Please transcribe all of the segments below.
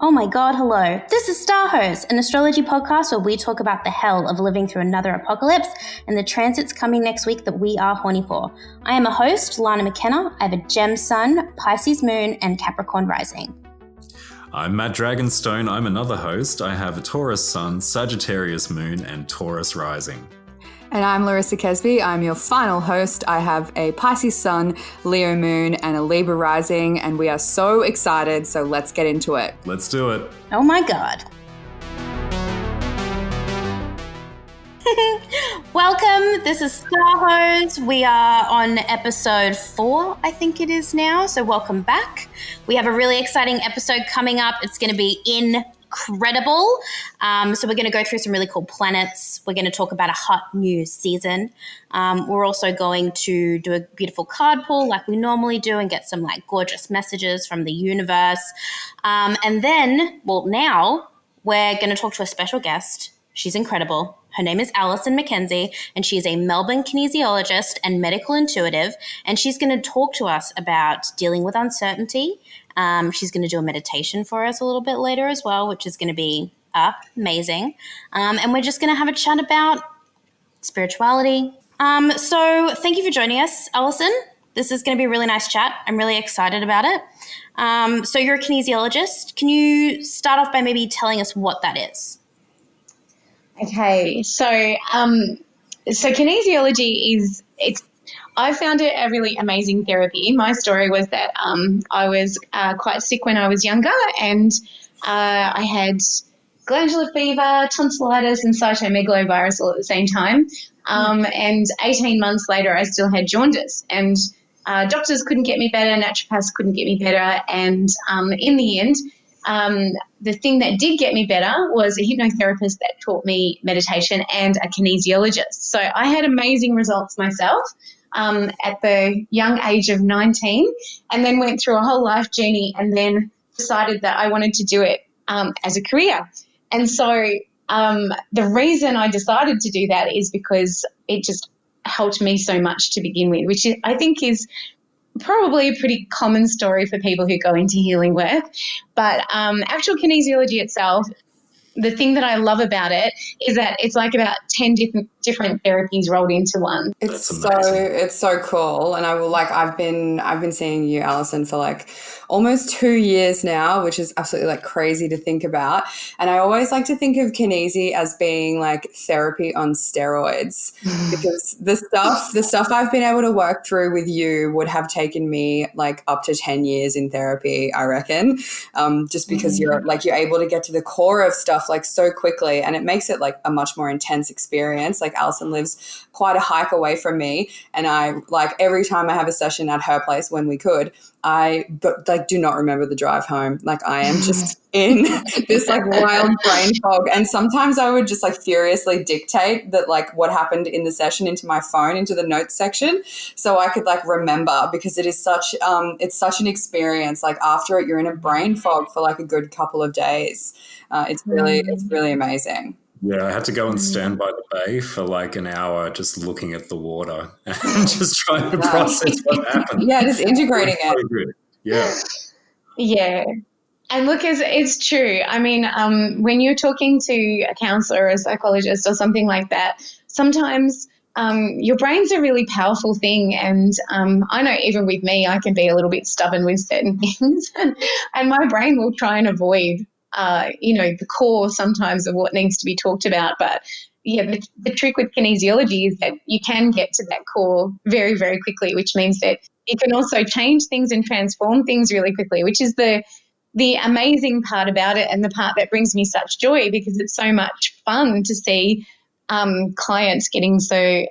Oh my God, hello. This is Star Host, an astrology podcast where we talk about the hell of living through another apocalypse and the transits coming next week that we are horny for. I am a host, Allison McKenzie. I have a Gem Sun, Pisces Moon, and Capricorn Rising. I'm Matt Dragonstone. I'm another host. I have a Taurus Sun, Sagittarius Moon, and Taurus Rising. And I'm Larissa Kesby. I'm your final host. I have a Pisces Sun, Leo Moon, and a Libra Rising, and we are so excited, so let's get into it. Let's do it. Oh my God. Welcome, this is Star Host. We are on episode 4, I think it is now, so welcome back. We have a really exciting episode coming up. It's going to be incredible. So we're going to go through some really cool planets. We're going to talk about a hot new season. We're also going to do a beautiful card pull like we normally do and get some like gorgeous messages from the universe. And then, now we're going to talk to a special guest. She's incredible. Her name is Allison McKenzie, and she is a Melbourne kinesiologist and medical intuitive, and she's going to talk to us about dealing with uncertainty. She's going to do a meditation for us a little bit later as well, which is going to be amazing. And we're just going to have a chat about spirituality. So thank you for joining us, Allison. This is going to be a really nice chat. I'm really excited about it. So you're a kinesiologist. Can you start off by maybe telling us what that is? Okay, so kinesiology I found it a really amazing therapy. My story was that I was quite sick when I was younger, and I had glandular fever, tonsillitis, and cytomegalovirus all at the same time. And 18 months later, I still had jaundice, and doctors couldn't get me better, naturopaths couldn't get me better, and in the end, the thing that did get me better was a hypnotherapist that taught me meditation and a kinesiologist. So I had amazing results myself at the young age of 19, and then went through a whole life journey and then decided that I wanted to do it as a career. And so the reason I decided to do that is because it just helped me so much to begin with, which I think is probably a pretty common story for people who go into healing work. But actual kinesiology itself, the thing that I love about it is that it's like about 10 different therapies rolled into one. It's so cool. And I've been seeing you, Allison, for like almost 2 years now, which is absolutely like crazy to think about. And I always like to think of kinesi as being like therapy on steroids, because the stuff I've been able to work through with you would have taken me like up to 10 years in therapy, I reckon. Just because you're able to get to the core of stuff like so quickly, and it makes it like a much more intense experience. Like Allison lives quite a hike away from me, and I like every time I have a session at her place when we could, I do not remember the drive home. Like I am just in this like wild brain fog, and sometimes I would just like furiously dictate that like what happened in the session into my phone, into the notes section, so I could like remember, because it is such it's such an experience. Like after it, you're in a brain fog for like a good couple of days. It's really amazing. Yeah, I had to go and stand by the bay for like an hour just looking at the water and just trying to process what happened. Yeah, just integrating it. So good. Yeah. Yeah. And look, it's true. I mean, when you're talking to a counselor or a psychologist or something like that, sometimes your brain's a really powerful thing. And I know even with me, I can be a little bit stubborn with certain things, and my brain will try and avoid the core sometimes of what needs to be talked about. But yeah, the trick with kinesiology is that you can get to that core very, very quickly, which means that you can also change things and transform things really quickly, which is the amazing part about it, and the part that brings me such joy, because it's so much fun to see clients getting so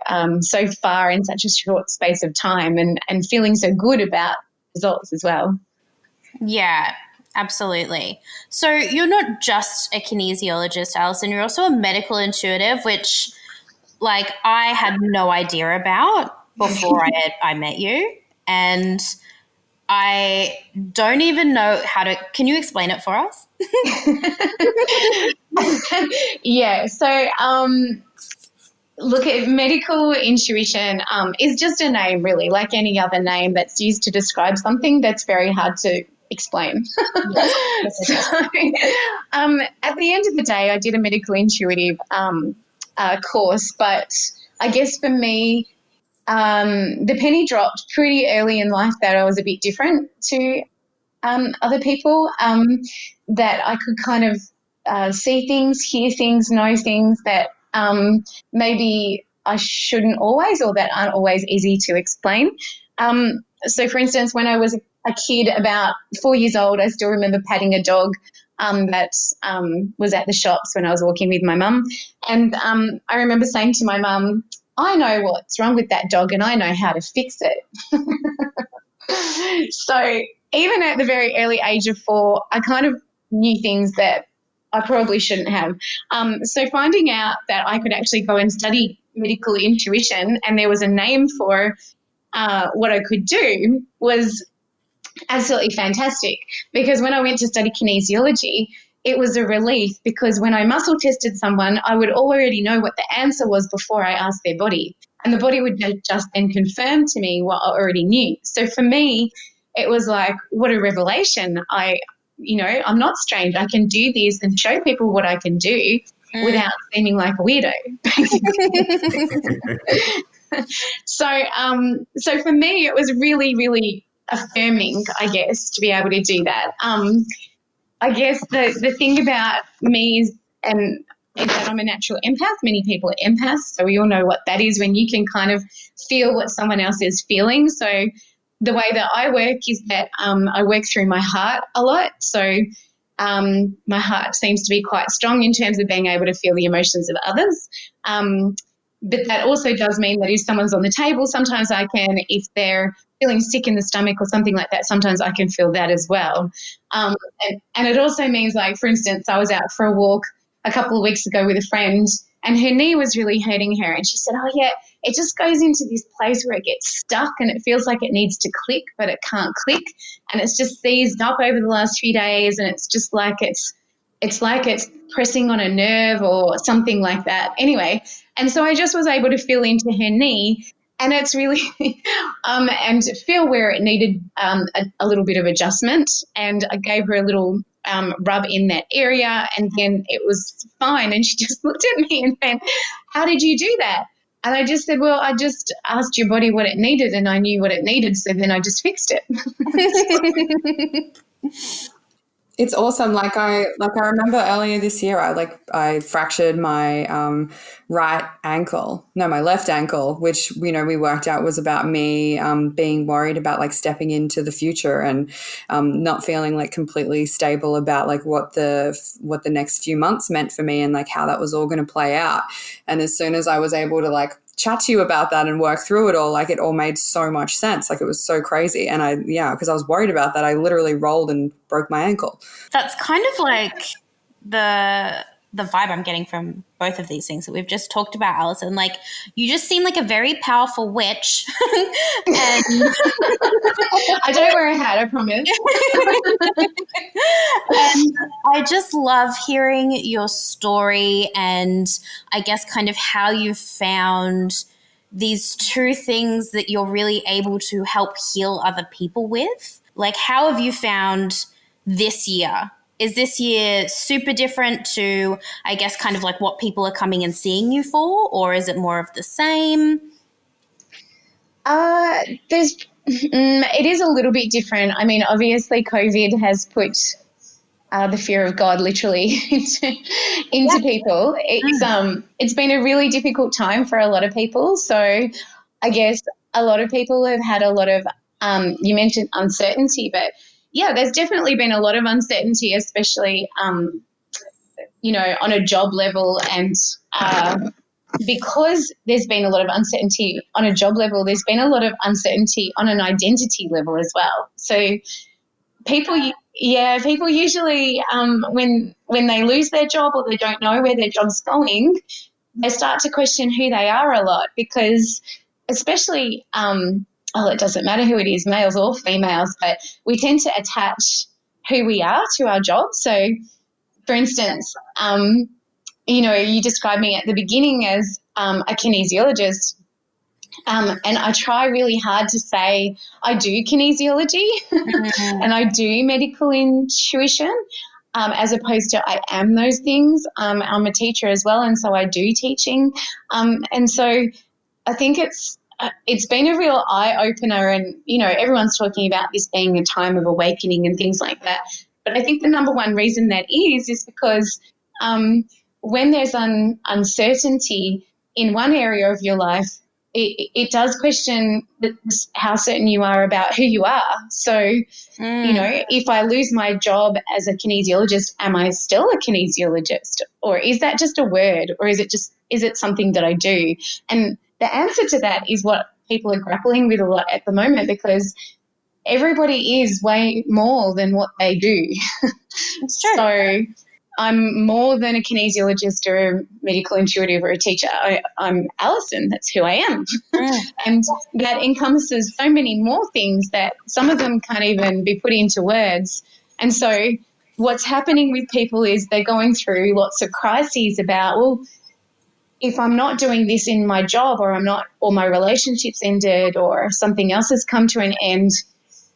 far in such a short space of time, and feeling so good about results as well. Yeah, absolutely. So you're not just a kinesiologist, Allison, you're also a medical intuitive, which like I had no idea about before I met you. And I don't even know can you explain it for us? Yeah. So Look, at medical intuition is just a name, really, like any other name that's used to describe something that's very hard to explain. Yes. So, at the end of the day, I did a medical intuitive course, but I guess for me, the penny dropped pretty early in life that I was a bit different to other people, that I could kind of see things, hear things, know things that maybe I shouldn't always, or that aren't always easy to explain. So, for instance, when I was a kid, about 4 years old, I still remember patting a dog that was at the shops when I was walking with my mum. And I remember saying to my mum, I know what's wrong with that dog and I know how to fix it. So even at the very early age of 4, I kind of knew things that I probably shouldn't have. So finding out that I could actually go and study medical intuition and there was a name for what I could do was absolutely fantastic, because when I went to study kinesiology, it was a relief, because when I muscle tested someone, I would already know what the answer was before I asked their body, and the body would just then confirm to me what I already knew. So for me, it was like, what a revelation. I'm not strange. I can do this and show people what I can do without seeming like a weirdo, So for me, it was really, really affirming, I guess, to be able to do that. I guess the thing about me is that I'm a natural empath. Many people are empaths, so we all know what that is, when you can kind of feel what someone else is feeling. So the way that I work is that I work through my heart a lot. So my heart seems to be quite strong in terms of being able to feel the emotions of others. But that also does mean that if someone's on the table, sometimes I can, if they're feeling sick in the stomach or something like that, sometimes I can feel that as well. And it also means, like, for instance, I was out for a walk a couple of weeks ago with a friend and her knee was really hurting her. And she said, oh, yeah, it just goes into this place where it gets stuck and it feels like it needs to click, but it can't click. And it's just seized up over the last few days, and it's just like it's pressing on a nerve or something like that. Anyway, and so I just was able to feel into her knee, and it's really and feel where it needed a little bit of adjustment. And I gave her a little rub in that area, and then it was fine. And she just looked at me and went, how did you do that? And I just said, well, I just asked your body what it needed and I knew what it needed, so then I just fixed it. It's awesome. Like I remember earlier this year, I fractured my my left ankle, which, we worked out was about me being worried about like stepping into the future and not feeling like completely stable about like what the next few months meant for me and like how that was all going to play out. And as soon as I was able to like chat to you about that and work through it all, like it all made so much sense. Like it was so crazy. And because I was worried about that, I literally rolled and broke my ankle. That's kind of like the vibe I'm getting from both of these things that we've just talked about, Allison. Like, you just seem like a very powerful witch. And I don't wear a hat, I promise. And I just love hearing your story, and I guess kind of how you found these two things that you're really able to help heal other people with. Like, how have you found this year? Is this year super different to, I guess, kind of like what people are coming and seeing you for, or is it more of the same? It is a little bit different. I mean, obviously COVID has put the fear of God literally into people. It's been a really difficult time for a lot of people. So I guess a lot of people have had a lot of, you mentioned uncertainty, but yeah, there's definitely been a lot of uncertainty, especially, on a job level. And because there's been a lot of uncertainty on a job level, there's been a lot of uncertainty on an identity level as well. So people usually, when they lose their job or they don't know where their job's going, they start to question who they are a lot, because especially, it doesn't matter who it is, males or females, but we tend to attach who we are to our job. So, for instance, you described me at the beginning as a kinesiologist. And I try really hard to say I do kinesiology and I do medical intuition, as opposed to I am those things. I'm a teacher as well, and so I do teaching. And so I think it's been a real eye-opener, and, everyone's talking about this being a time of awakening and things like that. But I think the number one reason that is because when there's uncertainty in one area of your life, it does question how certain you are about who you are. So, if I lose my job as a kinesiologist, am I still a kinesiologist? Or is that just a word? Or is it something that I do? And the answer to that is what people are grappling with a lot at the moment, because everybody is way more than what they do. So I'm more than a kinesiologist or a medical intuitive or a teacher. I'm Allison. That's who I am. And that encompasses so many more things that some of them can't even be put into words. And so what's happening with people is they're going through lots of crises about, well, if I'm not doing this in my job, or my relationship's ended, or something else has come to an end,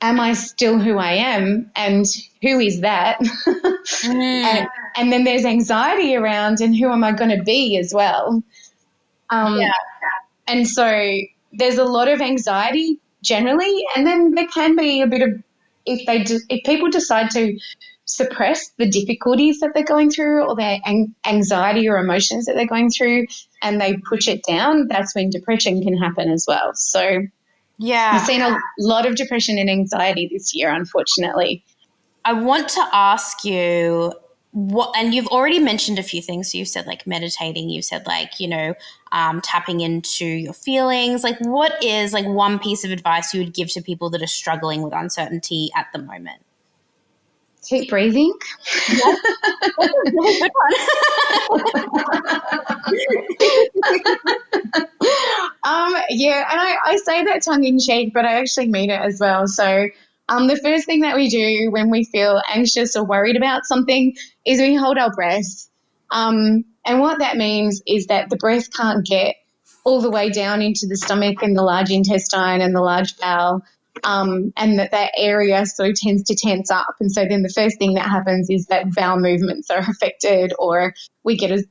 am I still who I am? And who is that? And then there's anxiety around, and who am I going to be as well? And so there's a lot of anxiety generally, and then there can be a bit of, if people decide to suppress the difficulties that they're going through, or their anxiety or emotions that they're going through, and they push it down, that's when depression can happen as well. So I've seen a lot of depression and anxiety this year, unfortunately. I want to ask you and you've already mentioned a few things. So you've said like meditating, you've said like, tapping into your feelings. Like, what is like one piece of advice you would give to people that are struggling with uncertainty at the moment? Keep breathing. Yeah. That's a really good one. And I say that tongue in cheek, but I actually mean it as well. So the first thing that we do when we feel anxious or worried about something is we hold our breath. And what that means is that the breath can't get all the way down into the stomach and the large intestine and the large bowel, and that area so tends to tense up. And so then the first thing that happens is that bowel movements are affected, or we get a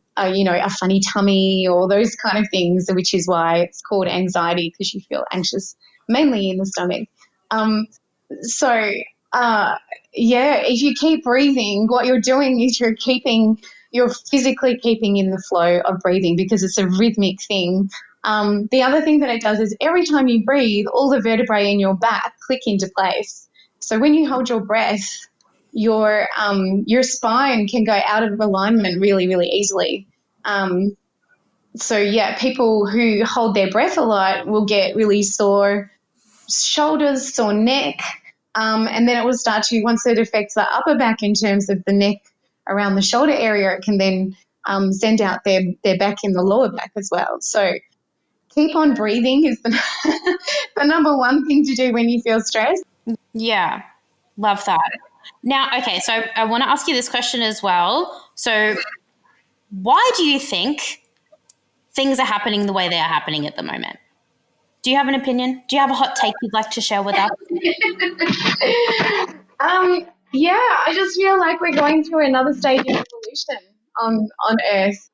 funny tummy, or those kind of things, which is why it's called anxiety, because you feel anxious mainly in the stomach. If you keep breathing, what you're doing is you're physically keeping in the flow of breathing, because it's a rhythmic thing. The other thing that it does is every time you breathe, all the vertebrae in your back click into place. So when you hold your breath, your spine can go out of alignment really, really easily. People who hold their breath a lot will get really sore shoulders, sore neck, and then it will start to, once it affects the upper back in terms of the neck around the shoulder area, it can then send out their back in the lower back as well. So keep on breathing is the number one thing to do when you feel stressed. Yeah, love that. Now, okay, so I want to ask you this question as well. So why do you think things are happening the way they are happening at the moment? Do you have an opinion? Do you have a hot take you'd like to share with us? I just feel like we're going through another stage of evolution on Earth.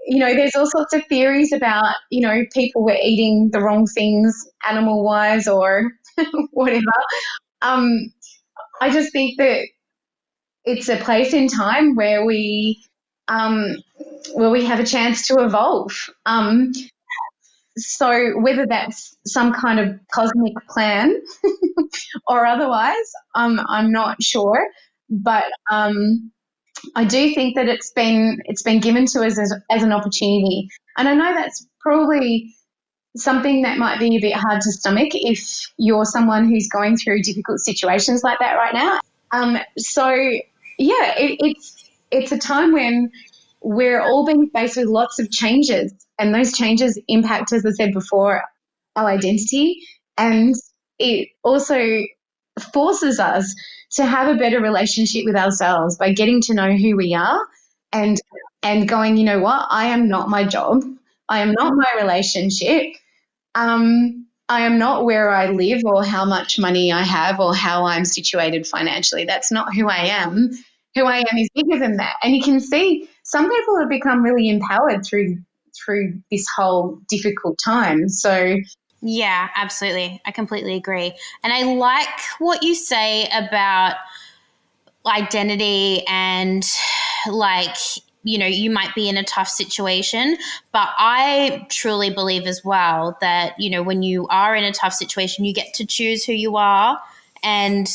There's all sorts of theories about, people were eating the wrong things animal-wise or whatever. I just think that it's a place in time where we have a chance to evolve. So whether that's some kind of cosmic plan or otherwise, I'm not sure. But I do think that it's been given to us as an opportunity. And I know that's probably something that might be a bit hard to stomach if you're someone who's going through difficult situations like that right now. It's a time when we're all being faced with lots of changes, and those changes impact, as I said before, our identity, and it also forces us to have a better relationship with ourselves by getting to know who we are and going, you know what, I am not my job. I am not my relationship. I am not where I live or how much money I have or how I'm situated financially. That's not who I am. Who I am is bigger than that. And you can see some people have become really empowered through this whole difficult time. So yeah, absolutely. I completely agree. And I like what you say about identity and like, you know, you might be in a tough situation, but I truly believe as well that, you know, when you are in a tough situation, you get to choose who you are and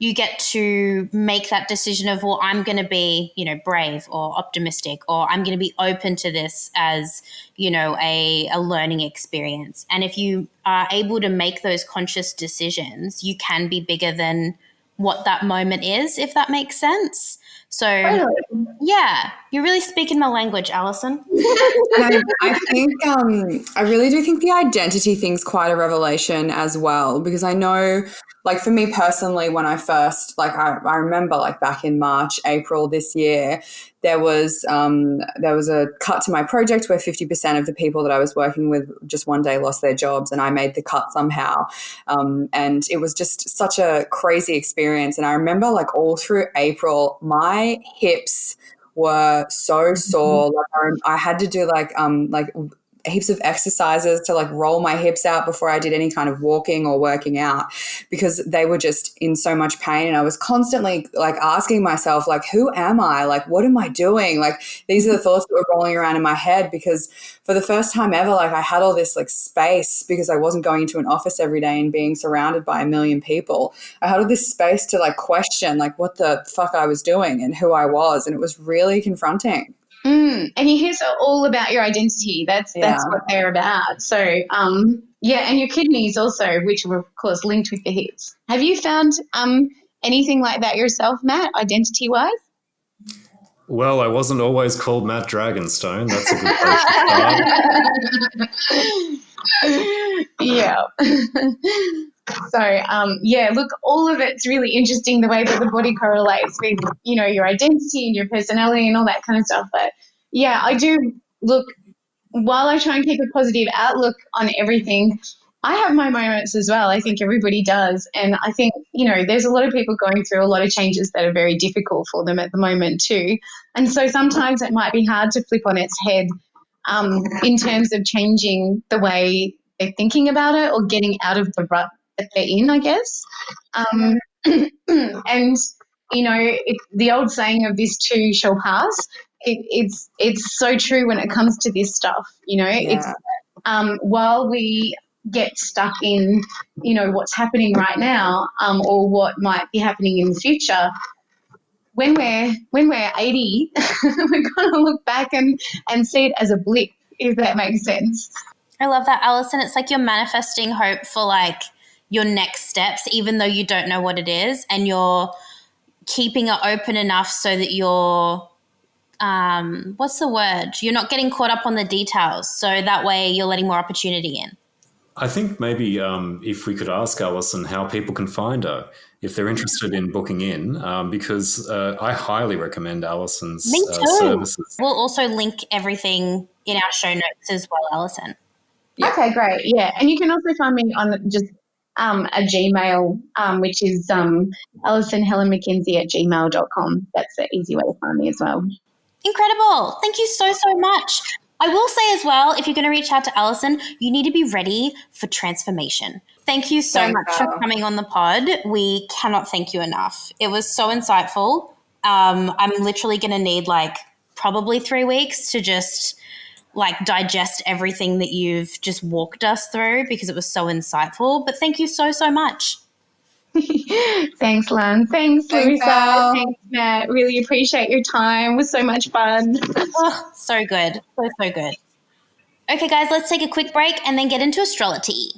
you get to make that decision of, well, I'm going to be, you know, brave or optimistic, or I'm going to be open to this as, you know, a learning experience. And if you are able to make those conscious decisions, you can be bigger than what that moment is, if that makes sense. So, yeah, you're really speaking my language, Allison. I think I really do think the identity thing's quite a revelation as well, because I know, like for me personally, when I first, like I remember like back in March, April this year, there was a cut to my project where 50% of the people that I was working with just one day lost their jobs, and I made the cut somehow. And it was just such a crazy experience. And I remember like all through April, my hips were so sore. Like I had to do like heaps of exercises to like roll my hips out before I did any kind of walking or working out, because they were just in so much pain. And I was constantly like asking myself, like, who am I? Like, what am I doing? Like, these are the thoughts that were rolling around in my head, because for the first time ever, like I had all this like space, because I wasn't going into an office every day and being surrounded by a million people. I had all this space to like question like what the fuck I was doing and who I was. And it was really confronting. And your hips are all about your identity. That's what they're about. So, yeah, and your kidneys also, which were, of course, linked with the hips. Have you found anything like that yourself, Matt, identity-wise? Well, I wasn't always called Matt Dragonstone. That's a good place to start. Yeah. So, yeah, look, all of it's really interesting, the way that the body correlates with, you know, your identity and your personality and all that kind of stuff. But, yeah, I do look, while I try and keep a positive outlook on everything, I have my moments as well. I think everybody does. And I think, you know, there's a lot of people going through a lot of changes that are very difficult for them at the moment too. And so sometimes it might be hard to flip on its head in terms of changing the way they're thinking about it or getting out of the rut that they're in, I guess. And, you know, the old saying of this too shall pass, it's so true when it comes to this stuff, you know. It's while we get stuck in, you know, what's happening right now or what might be happening in the future, when we're 80, we're going to look back and see it as a blip, if that makes sense. I love that, Allison. It's like you're manifesting hope for like your next steps, even though you don't know what it is, and you're keeping it open enough so that you're, what's the word? You're not getting caught up on the details. So that way you're letting more opportunity in. I think maybe if we could ask Allison how people can find her if they're interested in booking in, because I highly recommend Allison's services. We'll also link everything in our show notes as well, Allison. Yeah. Okay, great. Yeah, and you can also find me on just a Gmail, which is allisonhelenmckenzie@gmail.com. That's the easy way to find me as well. Incredible. Thank you so, so much. I will say as well, if you're going to reach out to Allison, you need to be ready for transformation. Thank you so much for coming on the pod. We cannot thank you enough. It was so insightful. I'm literally going to need like probably 3 weeks to just like digest everything that you've just walked us through, because it was so insightful. But thank you so, so much. Thanks, Lan. Thanks, Larissa. Thanks, Matt. Really appreciate your time. It was so much fun. Oh, so good. So, so good. Okay, guys, let's take a quick break and then get into astrology.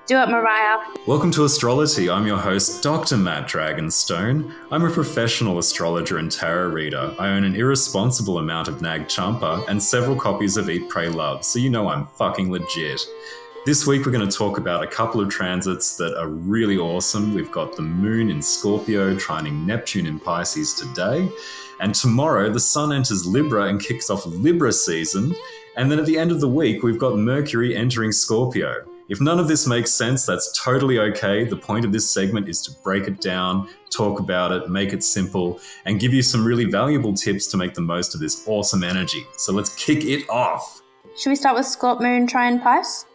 Do it, Mariah. Welcome to Astrology. I'm your host, Dr. Matt Dragonstone. I'm a professional astrologer and tarot reader. I own an irresponsible amount of Nag Champa and several copies of Eat, Pray, Love, so you know I'm fucking legit. This week, we're going to talk about a couple of transits that are really awesome. We've got the moon in Scorpio trining Neptune in Pisces today. And tomorrow, the sun enters Libra and kicks off Libra season. And then at the end of the week, we've got Mercury entering Scorpio. If none of this makes sense, that's totally okay. The point of this segment is to break it down, talk about it, make it simple, and give you some really valuable tips to make the most of this awesome energy. So let's kick it off. Should we start with Scorp, Moon, Trine, Pisces?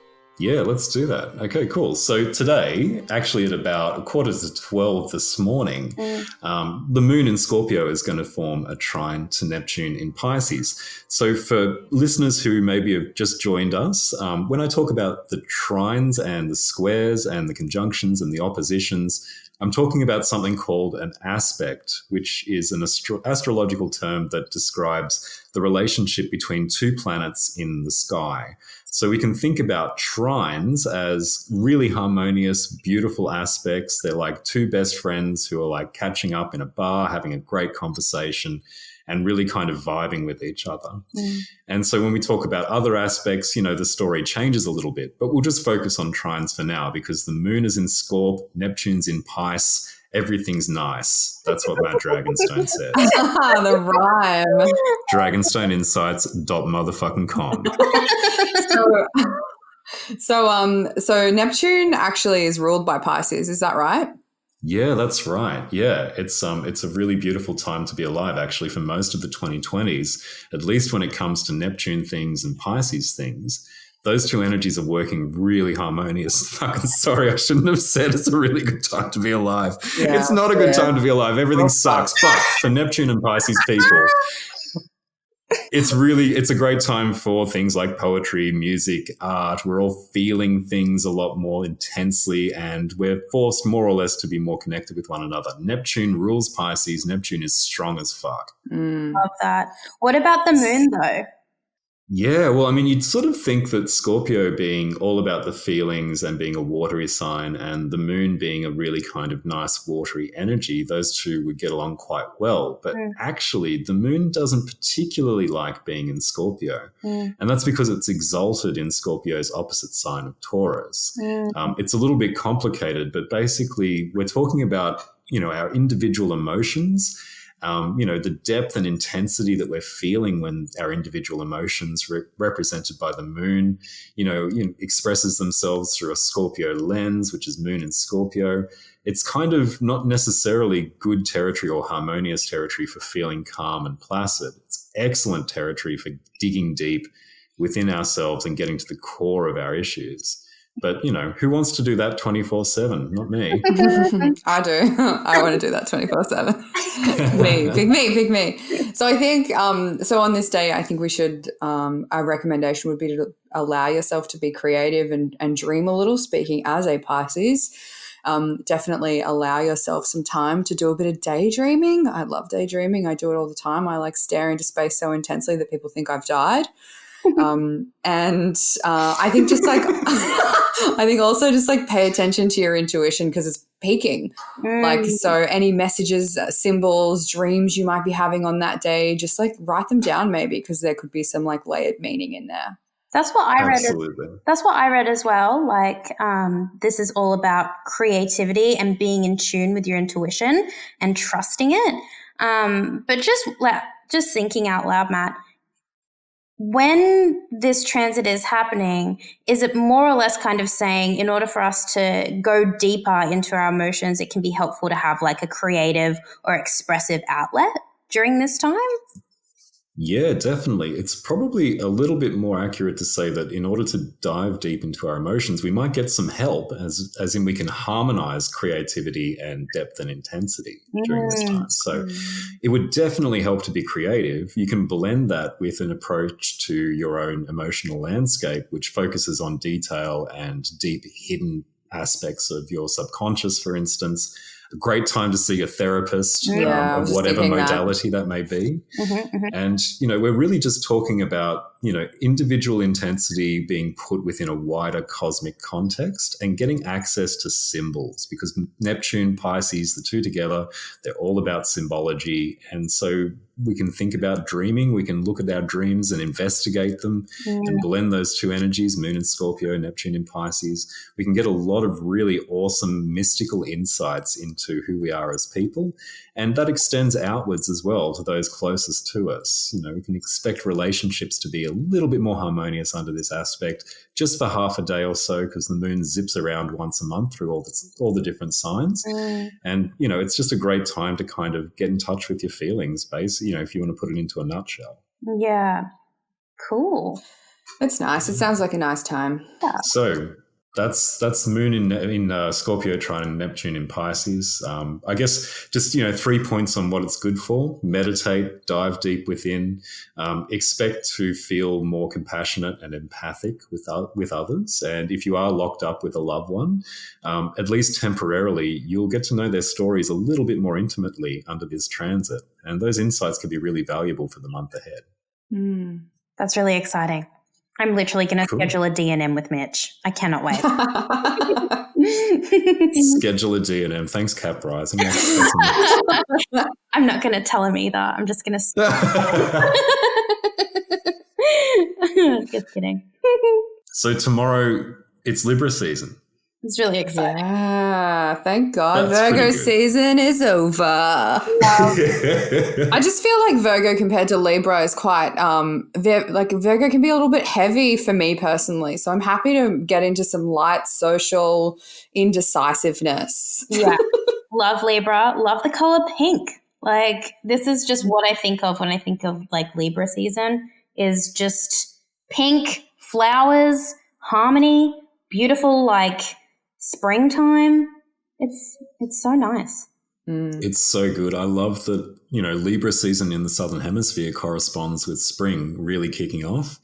Yeah, let's do that. Okay, cool. So today, actually at about 11:45 this morning, the moon in Scorpio is going to form a trine to Neptune in Pisces. So for listeners who maybe have just joined us, when I talk about the trines and the squares and the conjunctions and the oppositions, I'm talking about something called an aspect, which is an astrological term that describes the relationship between two planets in the sky. So we can think about trines as really harmonious, beautiful aspects. They're like two best friends who are like catching up in a bar, having a great conversation, and really kind of vibing with each other. And so when we talk about other aspects, you know, the story changes a little bit, but we'll just focus on trines for now because the moon is in Scorp, Neptune's in Pisces, everything's nice. That's what Matt Dragonstone says. The rhyme. DragonstoneInsights.com. So Neptune actually is ruled by Pisces. Is that right? Yeah, that's right. Yeah, it's a really beautiful time to be alive, actually, for most of the 2020s, at least when it comes to Neptune things and Pisces things. Those two energies are working really harmonious. Fucking sorry, I shouldn't have said it's a really good time to be alive. Yeah, it's not a good time to be alive. Everything sucks. But for Neptune and Pisces people, it's a great time for things like poetry, music, art. We're all feeling things a lot more intensely and we're forced more or less to be more connected with one another. Neptune rules Pisces. Neptune is strong as fuck. Love that. What about the moon though? Yeah, well, I mean, you'd sort of think that Scorpio being all about the feelings and being a watery sign and the moon being a really kind of nice watery energy, those two would get along quite well. But actually, the moon doesn't particularly like being in Scorpio. And that's because it's exalted in Scorpio's opposite sign of Taurus. It's a little bit complicated, but basically we're talking about, you know, our individual emotions. You know, the depth and intensity that we're feeling when our individual emotions represented by the moon, expresses themselves through a Scorpio lens, which is moon in Scorpio. It's kind of not necessarily good territory or harmonious territory for feeling calm and placid. It's excellent territory for digging deep within ourselves and getting to the core of our issues. But, you know, who wants to do that 24/7? Not me. I do. I want to do that 24/7. Pick me. So I think, so on this day, I think we should, our recommendation would be to allow yourself to be creative and dream a little, speaking as a Pisces. Definitely allow yourself some time to do a bit of daydreaming. I love daydreaming. I do it all the time. I like stare into space so intensely that people think I've died. I think just like I think also just like pay attention to your intuition because it's peaking. Like, so any messages, symbols, dreams you might be having on that day, just like write them down maybe because there could be some like layered meaning in there. That's what I read. Absolutely. That's what I read as well. Like, this is all about creativity and being in tune with your intuition and trusting it. But just thinking out loud, Matt, when this transit is happening, is it more or less kind of saying in order for us to go deeper into our emotions, it can be helpful to have like a creative or expressive outlet during this time? Yeah, definitely. It's probably a little bit more accurate to say that in order to dive deep into our emotions, we might get some help, as in we can harmonize creativity and depth and intensity during this time. So it would definitely help to be creative. You can blend that with an approach to your own emotional landscape, which focuses on detail and deep hidden aspects of your subconscious, for instance. A great time to see a therapist of whatever modality that may be. And, you know, we're really just talking about individual intensity being put within a wider cosmic context and getting access to symbols, because Neptune, Pisces, the two together, they're all about symbology. And so we can think about dreaming. We can look at our dreams and investigate them and blend those two energies, Moon in Scorpio, Neptune in Pisces. We can get a lot of really awesome mystical insights into who we are as people. And that extends outwards as well to those closest to us. We can expect relationships to be a little bit more harmonious under this aspect, just for half a day or so, because the moon zips around once a month through all the different signs. And, it's just a great time to kind of get in touch with your feelings, basically, if you want to put it into a nutshell. Yeah. Cool. That's nice. It sounds like a nice time. Yeah. So that's the moon in Scorpio trine Neptune in Pisces. I guess just 3 points on what it's good for. Meditate, dive deep within, expect to feel more compassionate and empathic with others. And if you are locked up with a loved one, at least temporarily, you'll get to know their stories a little bit more intimately under this transit. And those insights could be really valuable for the month ahead. That's really exciting. I'm literally going to schedule a D&M with Mitch. I cannot wait. Schedule a D&M. Thanks, Cap Rise. I'm not going to tell him either. I'm just going to. Just kidding. So tomorrow, it's Libra season. It's really exciting. Yeah, thank God. That's Virgo season is over. I just feel like Virgo compared to Libra is quite, Virgo can be a little bit heavy for me personally. So I'm happy to get into some light social indecisiveness. Yeah. Love Libra. Love the color pink. Like, this is just what I think of when I think of like Libra season, is just pink, flowers, harmony, beautiful, like springtime. It's so nice. It's so good. I love that, Libra season in the Southern Hemisphere corresponds with spring really kicking off.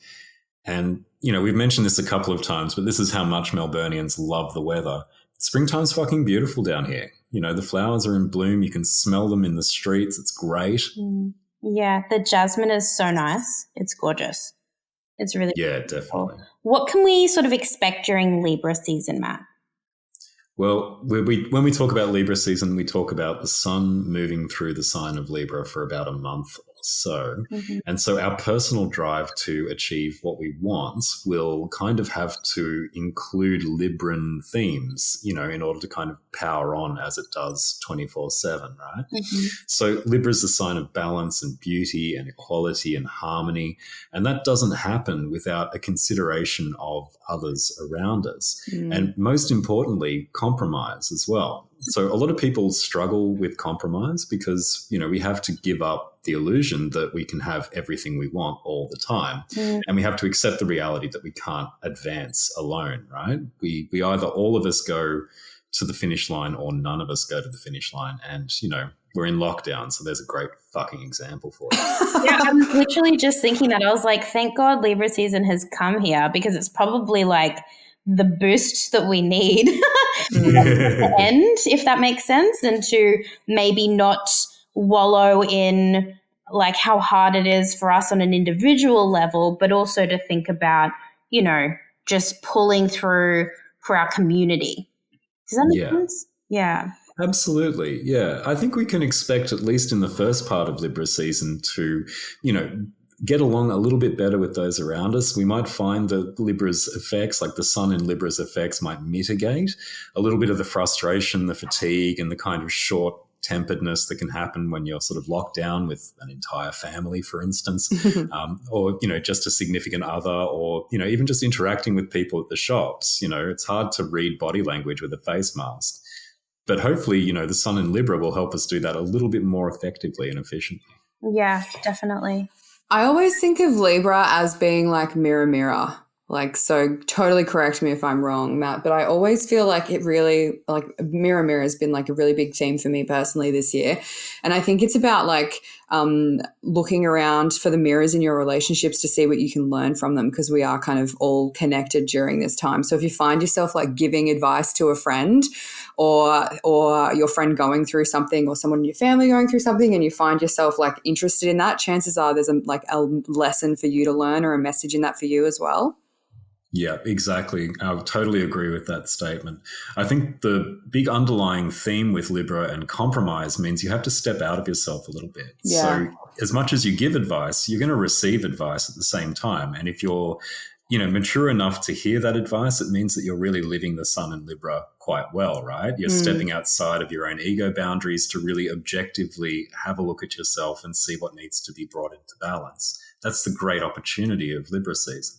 And, we've mentioned this a couple of times, but this is how much Melburnians love the weather. Springtime's fucking beautiful down here. The flowers are in bloom. You can smell them in the streets. It's great. Yeah, the jasmine is so nice. It's gorgeous. It's really beautiful. Definitely. What can we sort of expect during Libra season, Matt? Well, when we talk about Libra season, we talk about the sun moving through the sign of Libra for about a month or so. And so our personal drive to achieve what we want will kind of have to include Libran themes, in order to kind of power on as it does 24/7, right? So Libra is the sign of balance and beauty and equality and harmony. And that doesn't happen without a consideration of others around us. And most importantly, compromise as well. So a lot of people struggle with compromise because, we have to give up the illusion that we can have everything we want all the time. And we have to accept the reality that we can't advance alone, right? We either all of us go to the finish line or none of us go to the finish line. And, we're in lockdown, so there's a great fucking example for it. Yeah, I was literally just thinking that. I was like, thank God Libra season has come here, because it's probably like the boost that we need to end, if that makes sense, and to maybe not wallow in like how hard it is for us on an individual level, but also to think about, just pulling through for our community. Does that make sense? Yeah. Absolutely. Yeah. I think we can expect, at least in the first part of Libra season, to, get along a little bit better with those around us. We might find that Libra's effects, like the sun in Libra's effects, might mitigate a little bit of the frustration, the fatigue, and the kind of short-temperedness that can happen when you're sort of locked down with an entire family, for instance, or, just a significant other, or, even just interacting with people at the shops. It's hard to read body language with a face mask. But hopefully, the sun in Libra will help us do that a little bit more effectively and efficiently. Yeah, definitely. I always think of Libra as being like mirror, mirror. Like, so totally correct me if I'm wrong, Matt, but I always feel like it really, like mirror, mirror has been like a really big theme for me personally this year. And I think it's about like looking around for the mirrors in your relationships to see what you can learn from them, because we are kind of all connected during this time. So if you find yourself like giving advice to a friend, or your friend going through something, or someone in your family going through something, and you find yourself like interested in that, chances are there's a lesson for you to learn, or a message in that for you as well. Yeah, exactly. I would totally agree with that statement. I think the big underlying theme with Libra and compromise means you have to step out of yourself a little bit. Yeah. So as much as you give advice, you're going to receive advice at the same time. And if you're, mature enough to hear that advice, it means that you're really living the sun in Libra quite well, right? You're stepping outside of your own ego boundaries to really objectively have a look at yourself and see what needs to be brought into balance. That's the great opportunity of Libra season.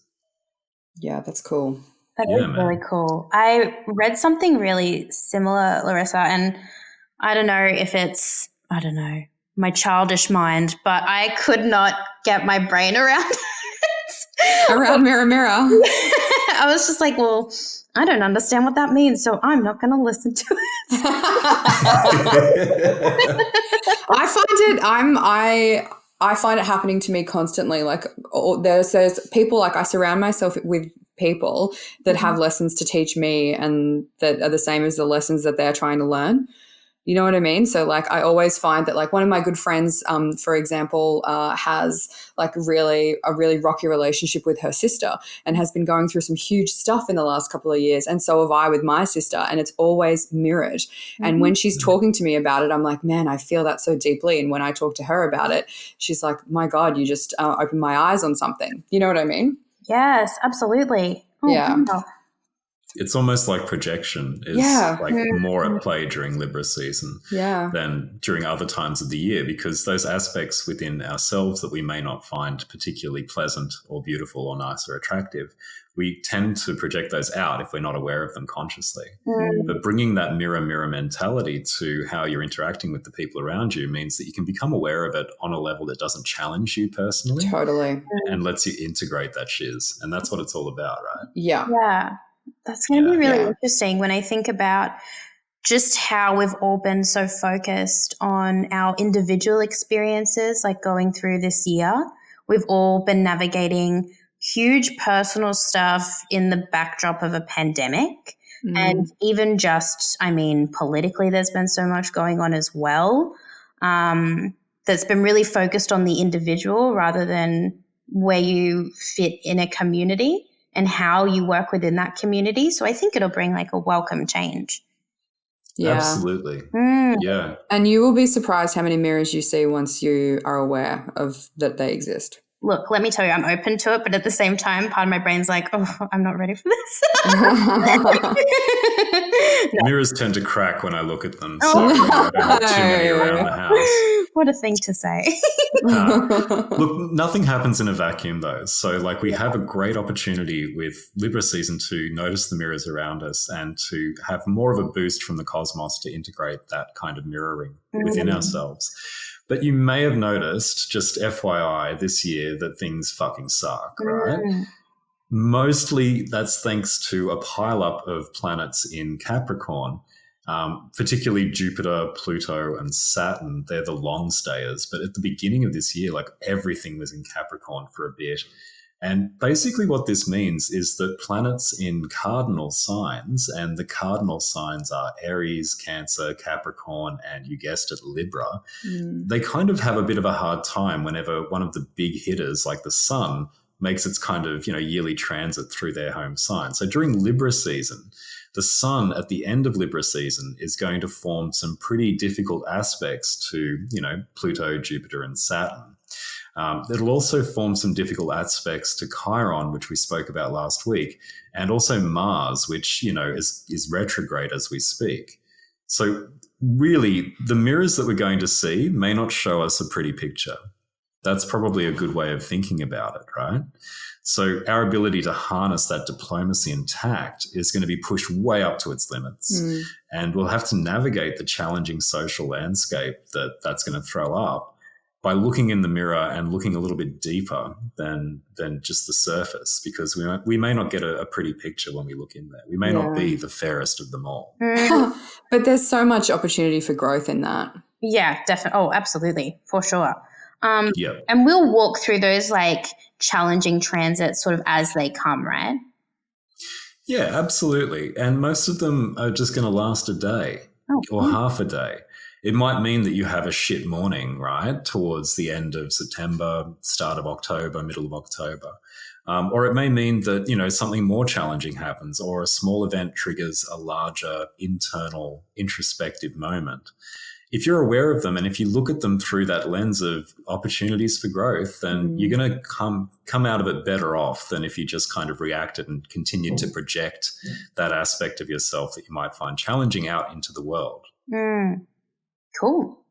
Yeah, that's cool. That is really cool. I read something really similar, Larissa, and I don't know if it's, my childish mind, but I could not get my brain around it. Around mirror, mirror. I was just like, well, I don't understand what that means, so I'm not going to listen to it. I find it happening to me constantly. Like there's people, like I surround myself with people that have lessons to teach me and that are the same as the lessons that they're trying to learn. You know what I mean? So like I always find that like one of my good friends, for example, has like a really rocky relationship with her sister and has been going through some huge stuff in the last couple of years. And so have I with my sister, and it's always mirrored. And when she's talking to me about it, I'm like, man, I feel that so deeply. And when I talk to her about it, she's like, my God, you just opened my eyes on something. You know what I mean? Yes, absolutely. Oh, yeah. Wow. It's almost like projection is more at play during Libra season than during other times of the year, because those aspects within ourselves that we may not find particularly pleasant or beautiful or nice or attractive, we tend to project those out if we're not aware of them consciously. But bringing that mirror mentality to how you're interacting with the people around you means that you can become aware of it on a level that doesn't challenge you personally. Totally. And lets you integrate that shiz. And that's what it's all about, right? Yeah. Yeah. That's going to be really interesting when I think about just how we've all been so focused on our individual experiences, like going through this year. We've all been navigating huge personal stuff in the backdrop of a pandemic. And even just, politically, there's been so much going on as well, that's been really focused on the individual rather than where you fit in a community and how you work within that community. So I think it'll bring like a welcome change. Yeah. Absolutely. Yeah. And you will be surprised how many mirrors you see once you are aware of that they exist. Look, let me tell you, I'm open to it, but at the same time, part of my brain's like, oh, I'm not ready for this. Mirrors tend to crack when I look at them, so I don't have too many around the house. What a thing to say. Look, nothing happens in a vacuum though. So like we have a great opportunity with Libra season to notice the mirrors around us and to have more of a boost from the cosmos to integrate that kind of mirroring within ourselves. But you may have noticed, just FYI, this year that things fucking suck, right? Mostly that's thanks to a pileup of planets in Capricorn, particularly Jupiter, Pluto, and Saturn. They're the long stayers. But at the beginning of this year, like everything was in Capricorn for a bit. And basically what this means is that planets in cardinal signs, and the cardinal signs are Aries, Cancer, Capricorn, and you guessed it, Libra, they kind of have a bit of a hard time whenever one of the big hitters like the sun makes its kind of, yearly transit through their home sign. So during Libra season, the sun at the end of Libra season is going to form some pretty difficult aspects to, Pluto, Jupiter, and Saturn. It'll also form some difficult aspects to Chiron, which we spoke about last week, and also Mars, which, is retrograde as we speak. So really, the mirrors that we're going to see may not show us a pretty picture. That's probably a good way of thinking about it, right? So our ability to harness that diplomacy and tact is going to be pushed way up to its limits. And we'll have to navigate the challenging social landscape that's going to throw up by looking in the mirror and looking a little bit deeper than just the surface, because we may not get a pretty picture when we look in there. We may not be the fairest of them all. But there's so much opportunity for growth in that. Yeah, definitely. Oh, absolutely. For sure. Yep. And we'll walk through those like challenging transits sort of as they come, right? Yeah, absolutely. And most of them are just going to last a day or half a day. It might mean that you have a shit morning, right, towards the end of September, start of October, middle of October. Or it may mean that, something more challenging happens, or a small event triggers a larger internal introspective moment. If you're aware of them and if you look at them through that lens of opportunities for growth, then you're going to come out of it better off than if you just kind of reacted and continued to project that aspect of yourself that you might find challenging out into the world. Cool.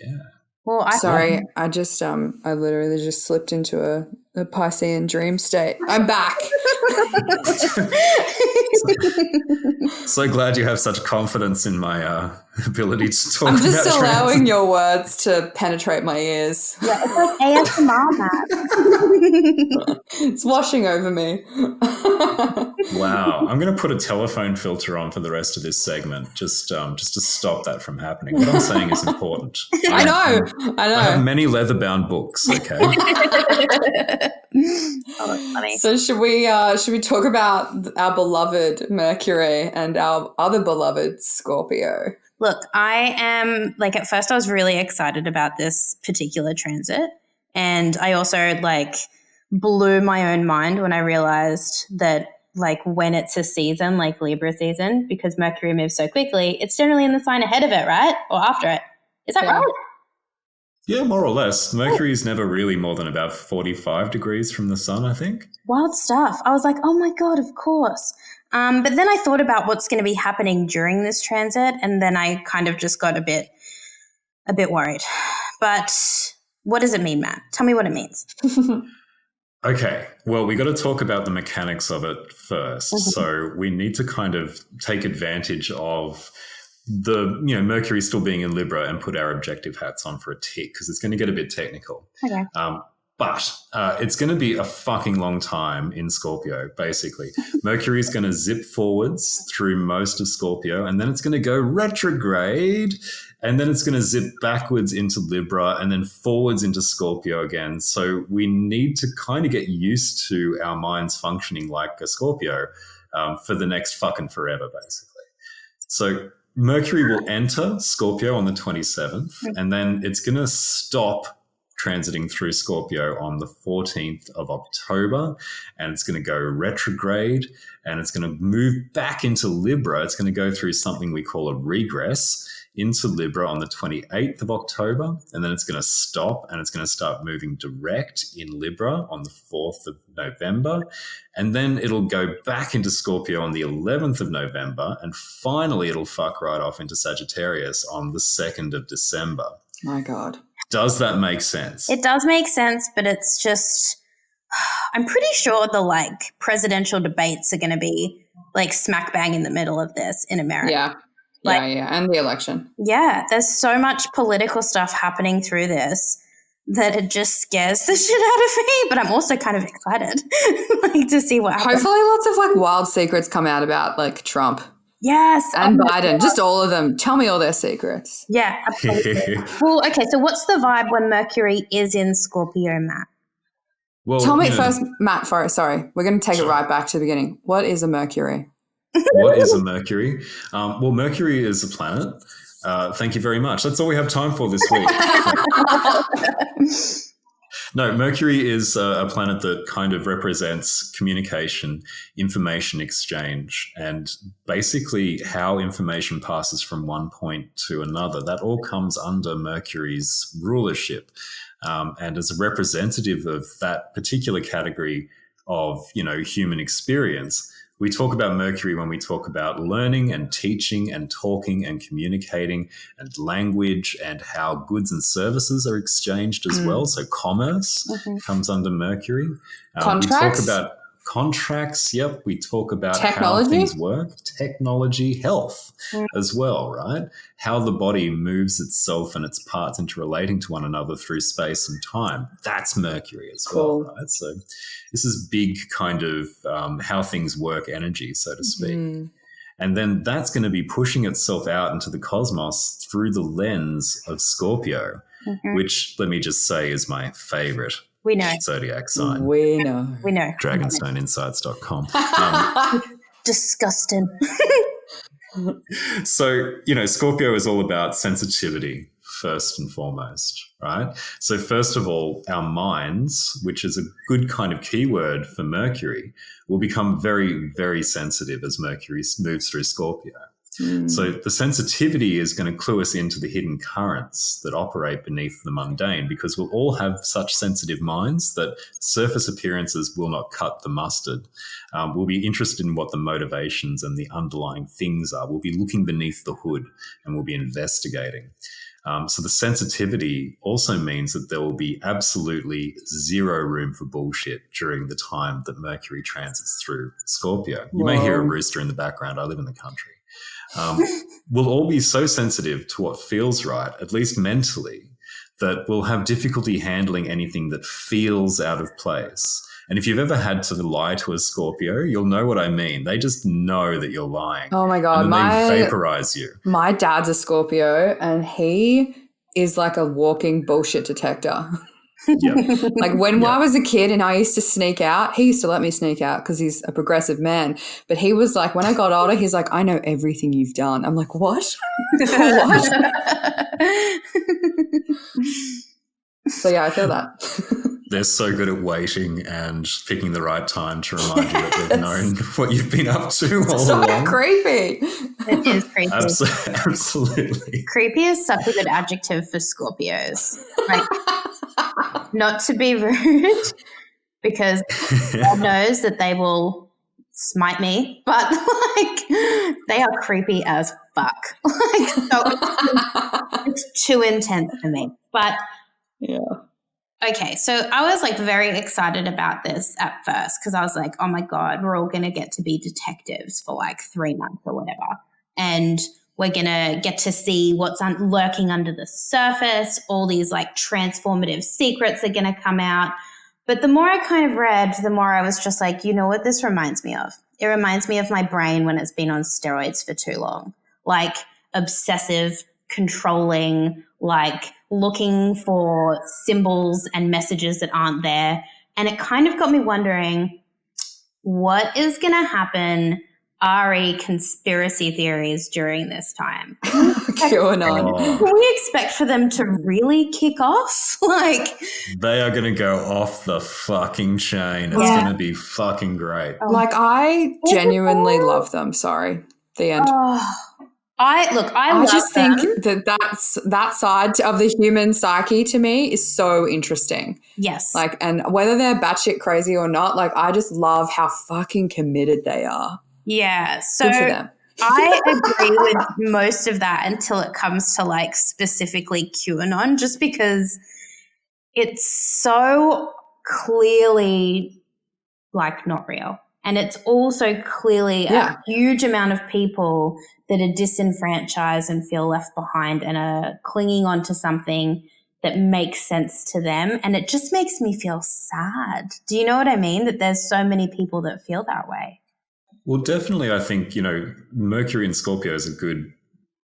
Yeah. Well, Sorry, I literally just slipped into a Piscean dream state. I'm back. So glad you have such confidence in my ability to talk about I'm just allowing trans. your words to penetrate my ears. Yeah, it's like ASMR, Matt. It's washing over me. Wow. I'm going to put a telephone filter on for the rest of this segment just to stop that from happening. What I'm saying is important. I know. I have many leather-bound books, okay? Oh, that's funny. So should we talk about our beloved Mercury and our other beloved Scorpio? Look, I am at first I was really excited about this particular transit, and I also blew my own mind when I realized that when it's a season like Libra season, because Mercury moves so quickly, it's generally in the sign ahead of it, right? Or after it. Is that right? Yeah, more or less. Mercury is never really more than about 45 degrees from the sun, I think. Wild stuff. I was like, oh my God, of course. But then I thought about what's going to be happening during this transit, and then I kind of just got a bit worried. But what does it mean, Matt? Tell me what it means. Okay, well, we got to talk about the mechanics of it first. So we need to kind of take advantage of the Mercury still being in Libra and put our objective hats on for a tick, because it's going to get a bit technical. Okay. But it's going to be a fucking long time in Scorpio, basically. Mercury is going to zip forwards through most of Scorpio, and then it's going to go retrograde, and then it's going to zip backwards into Libra and then forwards into Scorpio again. So we need to kind of get used to our minds functioning like a Scorpio for the next fucking forever, basically. So Mercury will enter Scorpio on the 27th, and then it's going to stop transiting through Scorpio on the 14th of October, and it's going to go retrograde, and it's going to move back into Libra. It's going to go through something we call a regress into Libra on the 28th of October, and then it's going to stop, and it's going to start moving direct in Libra on the 4th of November, and then it'll go back into Scorpio on the 11th of November, and finally it'll fuck right off into Sagittarius on the 2nd of December. My God. Does that make sense? It does make sense, but it's just, I'm pretty sure the presidential debates are going to be smack bang in the middle of this in America. Yeah. And the election. Yeah, there's so much political stuff happening through this that it just scares the shit out of me, but I'm also kind of excited to see what happens. Hopefully lots of wild secrets come out about Trump. Yes. And Biden, just all of them. Tell me all their secrets. Yeah, absolutely. Well, okay, so what's the vibe when Mercury is in Scorpio, Matt? Well, tell me first, Matt, sorry. We're going to take it right back to the beginning. What is a Mercury? What is a Mercury? Well, Mercury is a planet. Thank you very much. That's all we have time for this week. No, Mercury is a planet that kind of represents communication, information exchange, and basically how information passes from one point to another. That all comes under Mercury's rulership. And as a representative of that particular category of, human experience, we talk about Mercury when we talk about learning and teaching and talking and communicating and language and how goods and services are exchanged as well. So commerce comes under Mercury. Contracts? We talk about contracts. Yep. We talk about technology? How things work. Technology, health as well, right? How the body moves itself and its parts interrelating to one another through space and time. That's Mercury as well, right? So this is big kind of how things work energy, so to speak. And then that's going to be pushing itself out into the cosmos through the lens of Scorpio. which, let me just say, is my favorite We know. zodiac sign. We know. Dragonstoneinsights.com. Disgusting. So, Scorpio is all about sensitivity first and foremost, right? So first of all, our minds, which is a good kind of keyword for Mercury, will become very, very sensitive as Mercury moves through Scorpio. So the sensitivity is going to clue us into the hidden currents that operate beneath the mundane, because we'll all have such sensitive minds that surface appearances will not cut the mustard. We'll be interested in what the motivations and the underlying things are. We'll be looking beneath the hood and we'll be investigating. So the sensitivity also means that there will be absolutely zero room for bullshit during the time that Mercury transits through Scorpio. You may hear a rooster in the background. I live in the country. We'll all be so sensitive to what feels right, at least mentally, that we'll have difficulty handling anything that feels out of place. And if you've ever had to lie to a Scorpio, you'll know what I mean. They just know that you're lying. Oh my God. And then they vaporize you. My dad's a Scorpio and he is like a walking bullshit detector. Yep. Like when I was a kid and I used to sneak out, he used to let me sneak out because he's a progressive man. But he was like, when I got older, he's like, I know everything you've done. I'm like, what? What? So yeah, I feel that. They're so good at waiting and picking the right time to remind you that they've known what you've been up to all So along. creepy. It is creepy. Absolutely. Creepy is such a good adjective for Scorpios. Like, not to be rude, because God knows that they will smite me, but like they are creepy as fuck. Like, so it's too intense for me. But Yeah. okay, so I was like very excited about this at first because I was like, oh my God, we're all going to get to be detectives for like 3 months or whatever. And we're going to get to see what's lurking under the surface. All these like transformative secrets are going to come out. But the more I kind of read, the more I was just like, you know what this reminds me of? It reminds me of my brain when it's been on steroids for too long. Like obsessive, controlling, like looking for symbols and messages that aren't there. And it kind of got me wondering, what is going to happen, RE conspiracy theories during this time? QAnon. Can we expect for them to really kick off? Like, They are going to go off the fucking chain. It's going to be fucking great. Like I genuinely love them. Sorry. The end. I love just them. think that side of the human psyche to me is so interesting. Yes. Like, and whether they're batshit crazy or not, like I just love how fucking committed they are. Yeah. So Good for them. I agree with most of that until it comes to like specifically QAnon, just because it's so clearly like not real. And it's also clearly a huge amount of people that are disenfranchised and feel left behind and are clinging on to something that makes sense to them. And it just makes me feel sad. Do you know what I mean? That there's so many people that feel that way. Well, definitely, I think, Mercury in Scorpio is a good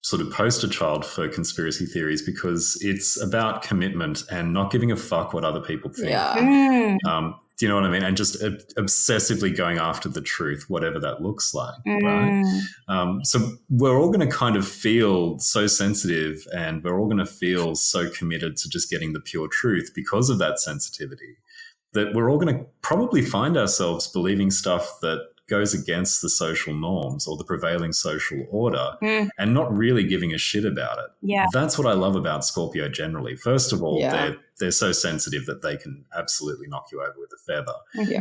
sort of poster child for conspiracy theories because it's about commitment and not giving a fuck what other people think. Yeah. Do you know what I mean? And just obsessively going after the truth, whatever that looks like, right? So we're all going to kind of feel so sensitive and we're all going to feel so committed to just getting the pure truth because of that sensitivity that we're all going to probably find ourselves believing stuff that goes against the social norms or the prevailing social order and not really giving a shit about it. Yeah. That's what I love about Scorpio generally. First of all, they're so sensitive that they can absolutely knock you over with a feather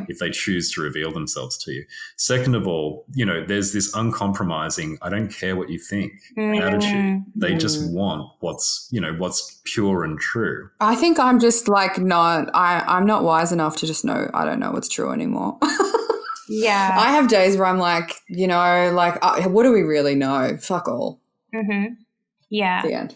if they choose to reveal themselves to you. Second of all, there's this uncompromising, I don't care what you think attitude. They just want what's pure and true. I think I'm just like I'm not wise enough to just know I don't know what's true anymore. Yeah. I have days where I'm like, what do we really know? Fuck all. Mm-hmm. Yeah. The end.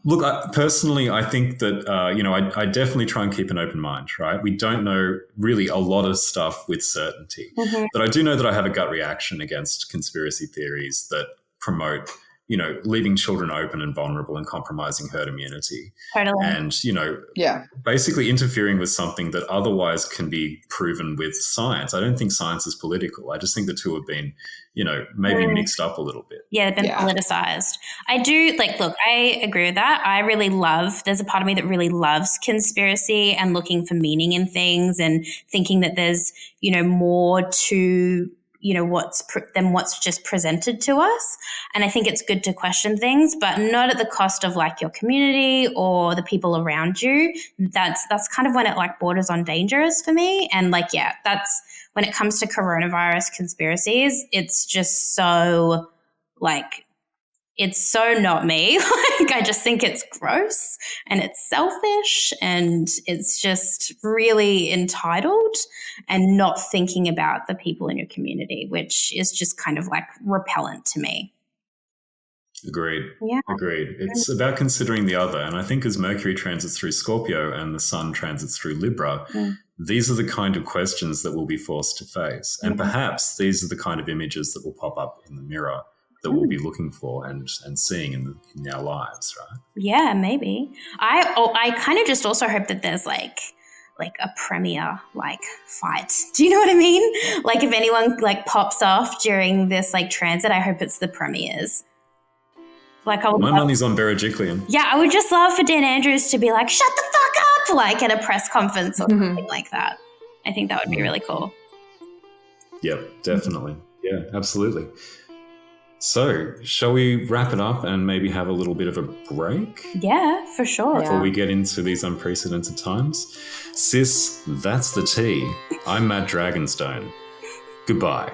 Look, personally, I think that, I definitely try and keep an open mind, right? We don't know really a lot of stuff with certainty. But I do know that I have a gut reaction against conspiracy theories that promote, leaving children open and vulnerable and compromising herd immunity. Totally. And, basically interfering with something that otherwise can be proven with science. I don't think science is political. I just think the two have been, maybe mixed up a little bit. Yeah, they've been politicized. I do, look, I agree with that. I really there's a part of me that really loves conspiracy and looking for meaning in things and thinking that there's, more to than what's just presented to us. And I think it's good to question things, but not at the cost of your community or the people around you. That's kind of when it borders on dangerous for me. And that's when it comes to coronavirus conspiracies, it's just so it's so not me. I just think it's gross and it's selfish and it's just really entitled and not thinking about the people in your community, which is just kind of repellent to me. Agreed. Yeah. Agreed. It's about considering the other. And I think as Mercury transits through Scorpio and the Sun transits through Libra, these are the kind of questions that we'll be forced to face. And perhaps these are the kind of images that will pop up in the mirror that we'll be looking for and seeing in our lives, right? Yeah, maybe. I kind of just also hope that there's a premier fight. Do you know what I mean? If anyone pops off during this transit, I hope it's the premiers. My money's on Berejiklian. Yeah, I would just love for Dan Andrews to be shut the fuck up, at a press conference or something like that. I think that would be really cool. Yep, definitely. Yeah, absolutely. So, shall we wrap it up and maybe have a little bit of a break? Yeah, for sure. Before we get into these unprecedented times. Sis, that's the tea. I'm Matt Dragonstone. Goodbye.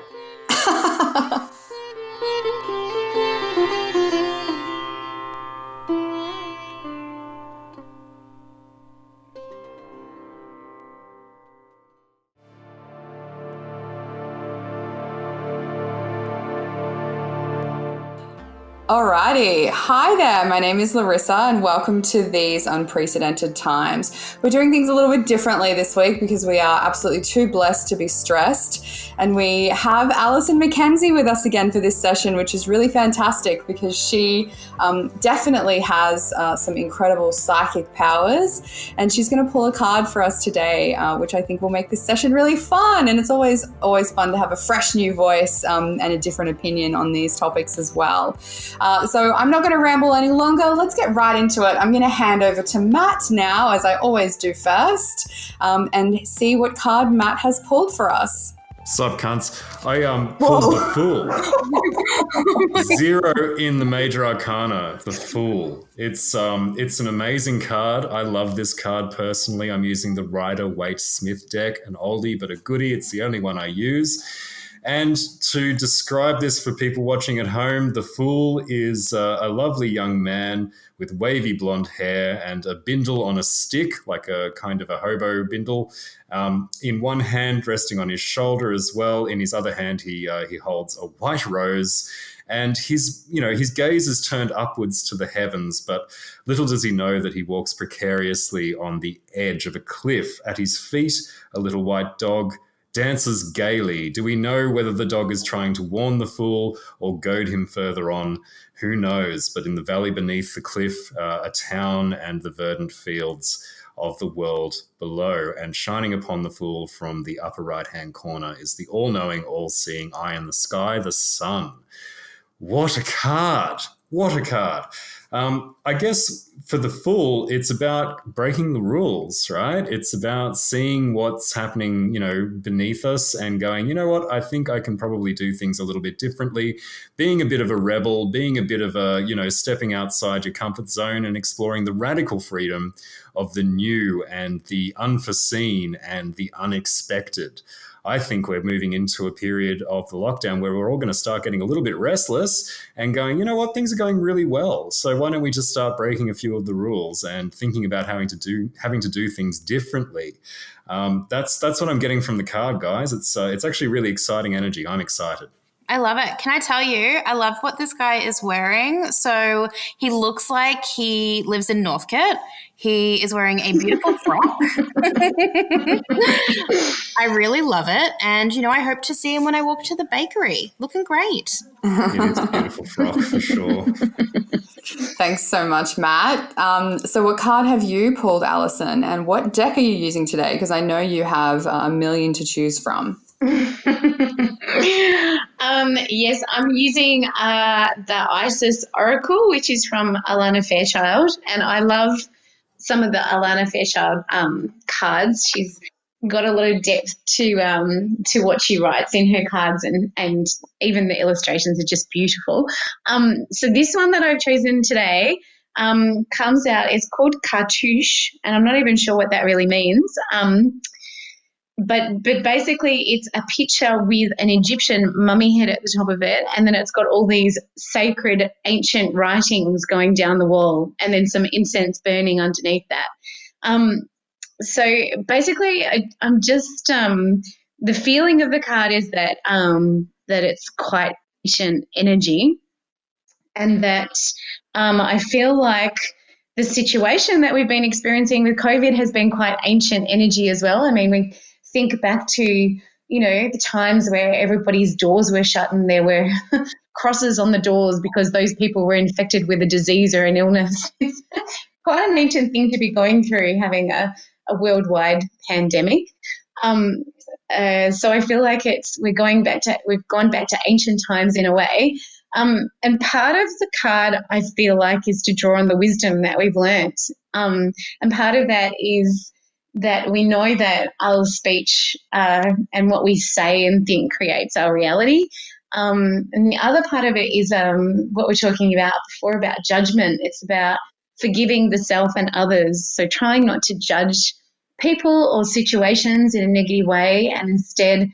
Alrighty. Hi there. My name is Larissa and welcome to These Unprecedented Times. We're doing things a little bit differently this week because we are absolutely too blessed to be stressed. And we have Allison McKenzie with us again for this session, which is really fantastic because she definitely has some incredible psychic powers. And she's going to pull a card for us today, which I think will make this session really fun. And it's always fun to have a fresh new voice and a different opinion on these topics as well. So I'm not going to ramble any longer. Let's get right into it. I'm going to hand over to Matt now, as I always do first, and see what card Matt has pulled for us. Sup, cunts. I pulled the Fool. 0 in the Major Arcana, the Fool. It's an amazing card. I love this card personally. I'm using the Rider-Waite-Smith deck, an oldie but a goodie. It's the only one I use. And to describe this for people watching at home, the Fool is a lovely young man with wavy blonde hair and a bindle on a stick, like a kind of a hobo bindle. In one hand, resting on his shoulder as well. In his other hand, he holds a white rose. And his gaze is turned upwards to the heavens, but little does he know that he walks precariously on the edge of a cliff. At his feet, a little white dog dances gaily. Do we know whether the dog is trying to warn the Fool or goad him further on? Who knows? But in the valley beneath the cliff, a town and the verdant fields of the world below, and shining upon the Fool from the upper right-hand corner is the all-knowing, all-seeing eye in the sky, the sun. What a card! What a card. I guess for the Fool, it's about breaking the rules, right? It's about seeing what's happening, beneath us and going, you know what, I think I can probably do things a little bit differently. Being a bit of a rebel, being a bit of a, stepping outside your comfort zone and exploring the radical freedom of the new and the unforeseen and the unexpected. I think we're moving into a period of the lockdown where we're all going to start getting a little bit restless and going, you know what, things are going really well. So why don't we just start breaking a few of the rules and thinking about having to do things differently. That's what I'm getting from the card, guys. It's actually really exciting energy. I'm excited. I love it. Can I tell you, I love what this guy is wearing. So he looks like he lives in Northcote. He is wearing a beautiful frock. I really love it. And, I hope to see him when I walk to the bakery. Looking great. It is a beautiful frock for sure. Thanks so much, Matt. So what card have you pulled, Allison, and what deck are you using today? Because I know you have a million to choose from. Yes, I'm using the Isis Oracle, which is from Alana Fairchild, and I love some of the Alana Fairchild cards. She's got a lot of depth to what she writes in her cards, and even the illustrations are just beautiful. So this one that I've chosen today comes out. It's called Cartouche, and I'm not even sure what that really means. But basically it's a picture with an Egyptian mummy head at the top of it, and then it's got all these sacred ancient writings going down the wall, and then some incense burning underneath that. So basically I'm just the feeling of the card is that it's quite ancient energy, and that I feel like the situation that we've been experiencing with COVID has been quite ancient energy as well. I mean, we think back to, the times where everybody's doors were shut and there were crosses on the doors because those people were infected with a disease or an illness. It's quite an ancient thing to be going through, having a worldwide pandemic. So I feel like we've gone back to ancient times in a way. And part of the card, I feel like, is to draw on the wisdom that we've learnt. And part of that is that we know that our speech and what we say and think creates our reality. And the other part of it is what we're talking about before about judgment. It's about forgiving the self and others. So trying not to judge people or situations in a negative way, and instead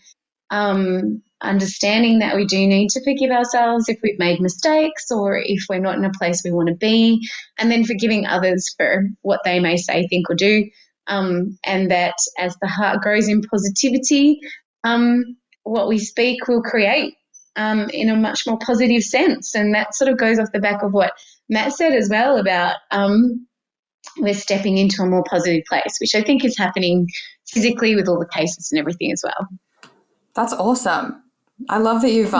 understanding that we do need to forgive ourselves if we've made mistakes or if we're not in a place we want to be, and then forgiving others for what they may say, think, or do. And that as the heart grows in positivity, what we speak will create in a much more positive sense. And that sort of goes off the back of what Matt said as well about we're stepping into a more positive place, which I think is happening physically with all the cases and everything as well. That's awesome. I love that you've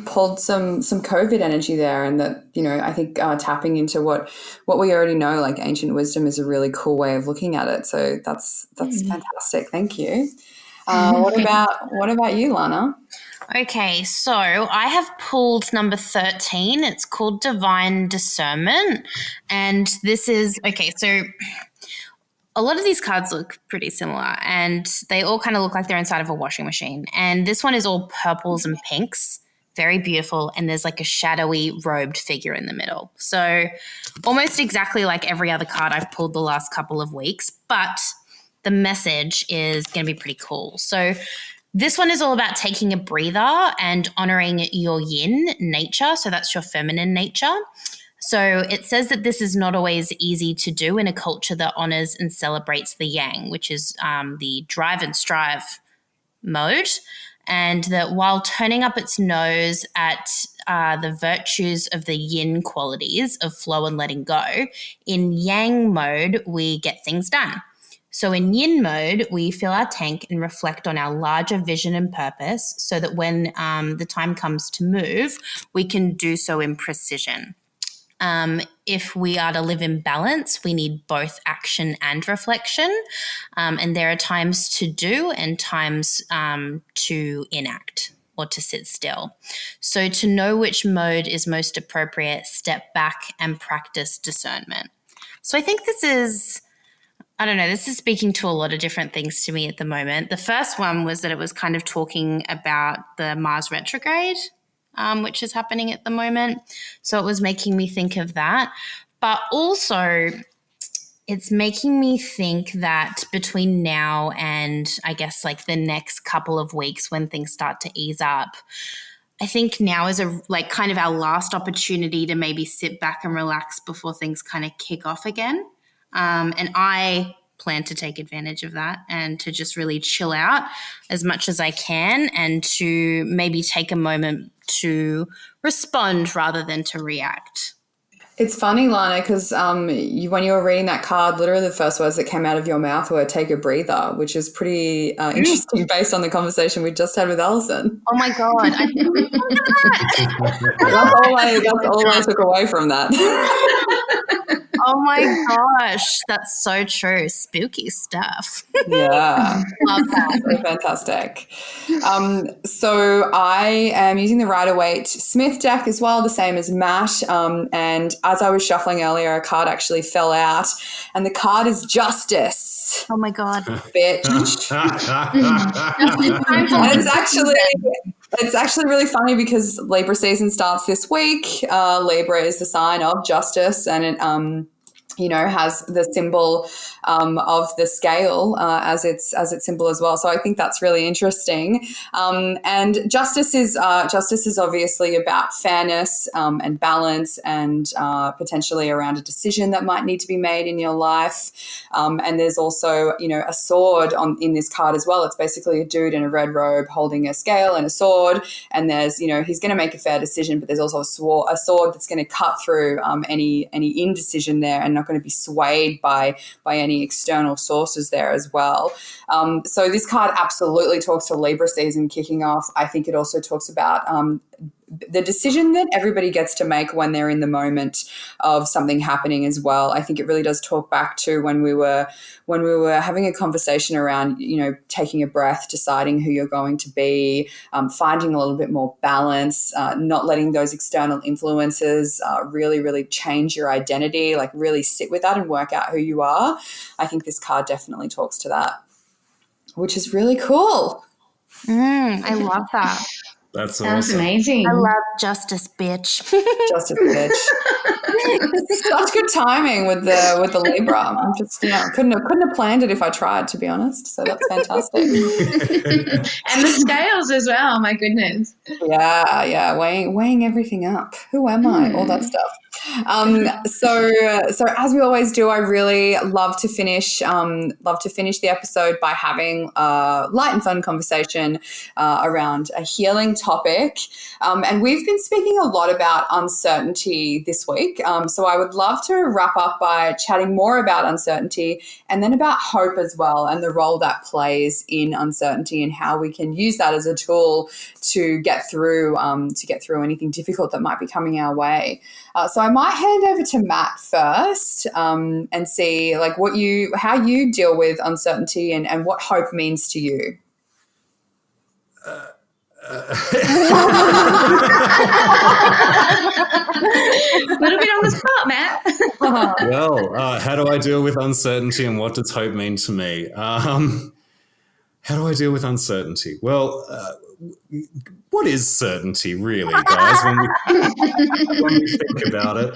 pulled some COVID energy there, and that, I think tapping into what we already know, like ancient wisdom, is a really cool way of looking at it. So that's fantastic. Thank you. What about you, Lana? Okay, so I have pulled number 13. It's called Divine Discernment. And this is, okay, so a lot of these cards look pretty similar, and they all kind of look like they're inside of a washing machine. And this one is all purples and pinks, very beautiful, and there's like a shadowy robed figure in the middle. So almost exactly like every other card I've pulled the last couple of weeks, but the message is going to be pretty cool. So this one is all about taking a breather and honoring your yin nature. So that's your feminine nature. So it says that this is not always easy to do in a culture that honors and celebrates the yang, which is the drive and strive mode. And that while turning up its nose at the virtues of the yin qualities of flow and letting go, in yang mode, we get things done. So in yin mode, we fill our tank and reflect on our larger vision and purpose so that when the time comes to move, we can do so in precision. If we are to live in balance, we need both action and reflection. And there are times to do and times to enact or to sit still. So to know which mode is most appropriate, step back and practice discernment. So I think this is speaking to a lot of different things to me at the moment. The first one was that it was kind of talking about the Mars retrograde, which is happening at the moment. So it was making me think of that. But also it's making me think that between now and I guess like the next couple of weeks when things start to ease up, I think now is kind of our last opportunity to maybe sit back and relax before things kind of kick off again. And I plan to take advantage of that and to just really chill out as much as I can and to maybe take a moment to respond rather than to react. It's funny, Lana, because when you were reading that card, literally the first words that came out of your mouth were "take a breather," which is pretty interesting based on the conversation we just had with Allison. Oh my God. I didn't remember that. That's all I took away from that. Oh my gosh, that's so true. Spooky stuff. Yeah. Love that. So fantastic. So I am using the Rider-Waite Smith deck as well, the same as Matt. And as I was shuffling earlier, a card actually fell out, and the card is Justice. Oh my God. Bitch. And it's actually really funny because Libra season starts this week. Libra is the sign of justice, and it has the symbol of the scale as its symbol as well. So I think that's really interesting. And justice is obviously about fairness and balance, and potentially around a decision that might need to be made in your life. And there's also a sword in this card as well. It's basically a dude in a red robe holding a scale and a sword. And there's he's going to make a fair decision, but there's also a sword that's going to cut through any indecision there, and not going to be swayed by any external sources there as well. So this card absolutely talks to Libra season kicking off. I think it also talks about the decision that everybody gets to make when they're in the moment of something happening as well. I think it really does talk back to when we were having a conversation around, taking a breath, deciding who you're going to be, finding a little bit more balance, not letting those external influences really, really change your identity, like really sit with that and work out who you are. I think this card definitely talks to that, which is really cool. I love that. That's Sounds awesome. amazing. I love justice, bitch. Justice, bitch. Such good timing with the Libra. I'm just couldn't have planned it if I tried, to be honest. So that's fantastic. And the scales as well. My goodness. Yeah, weighing everything up. Who am I? All that stuff. So as we always do, I really love to finish the episode by having a light and fun conversation around a healing topic. And we've been speaking a lot about uncertainty this week. So I would love to wrap up by chatting more about uncertainty and then about hope as well, and the role that plays in uncertainty and how we can use that as a tool to get through anything difficult that might be coming our way. So I might hand over to Matt first and see how you deal with uncertainty and what hope means to you. A little bit on the spot, Matt. Well, how do I deal with uncertainty, and what does hope mean to me? How do I deal with uncertainty? Well, what is certainty, really, guys? When we think about it,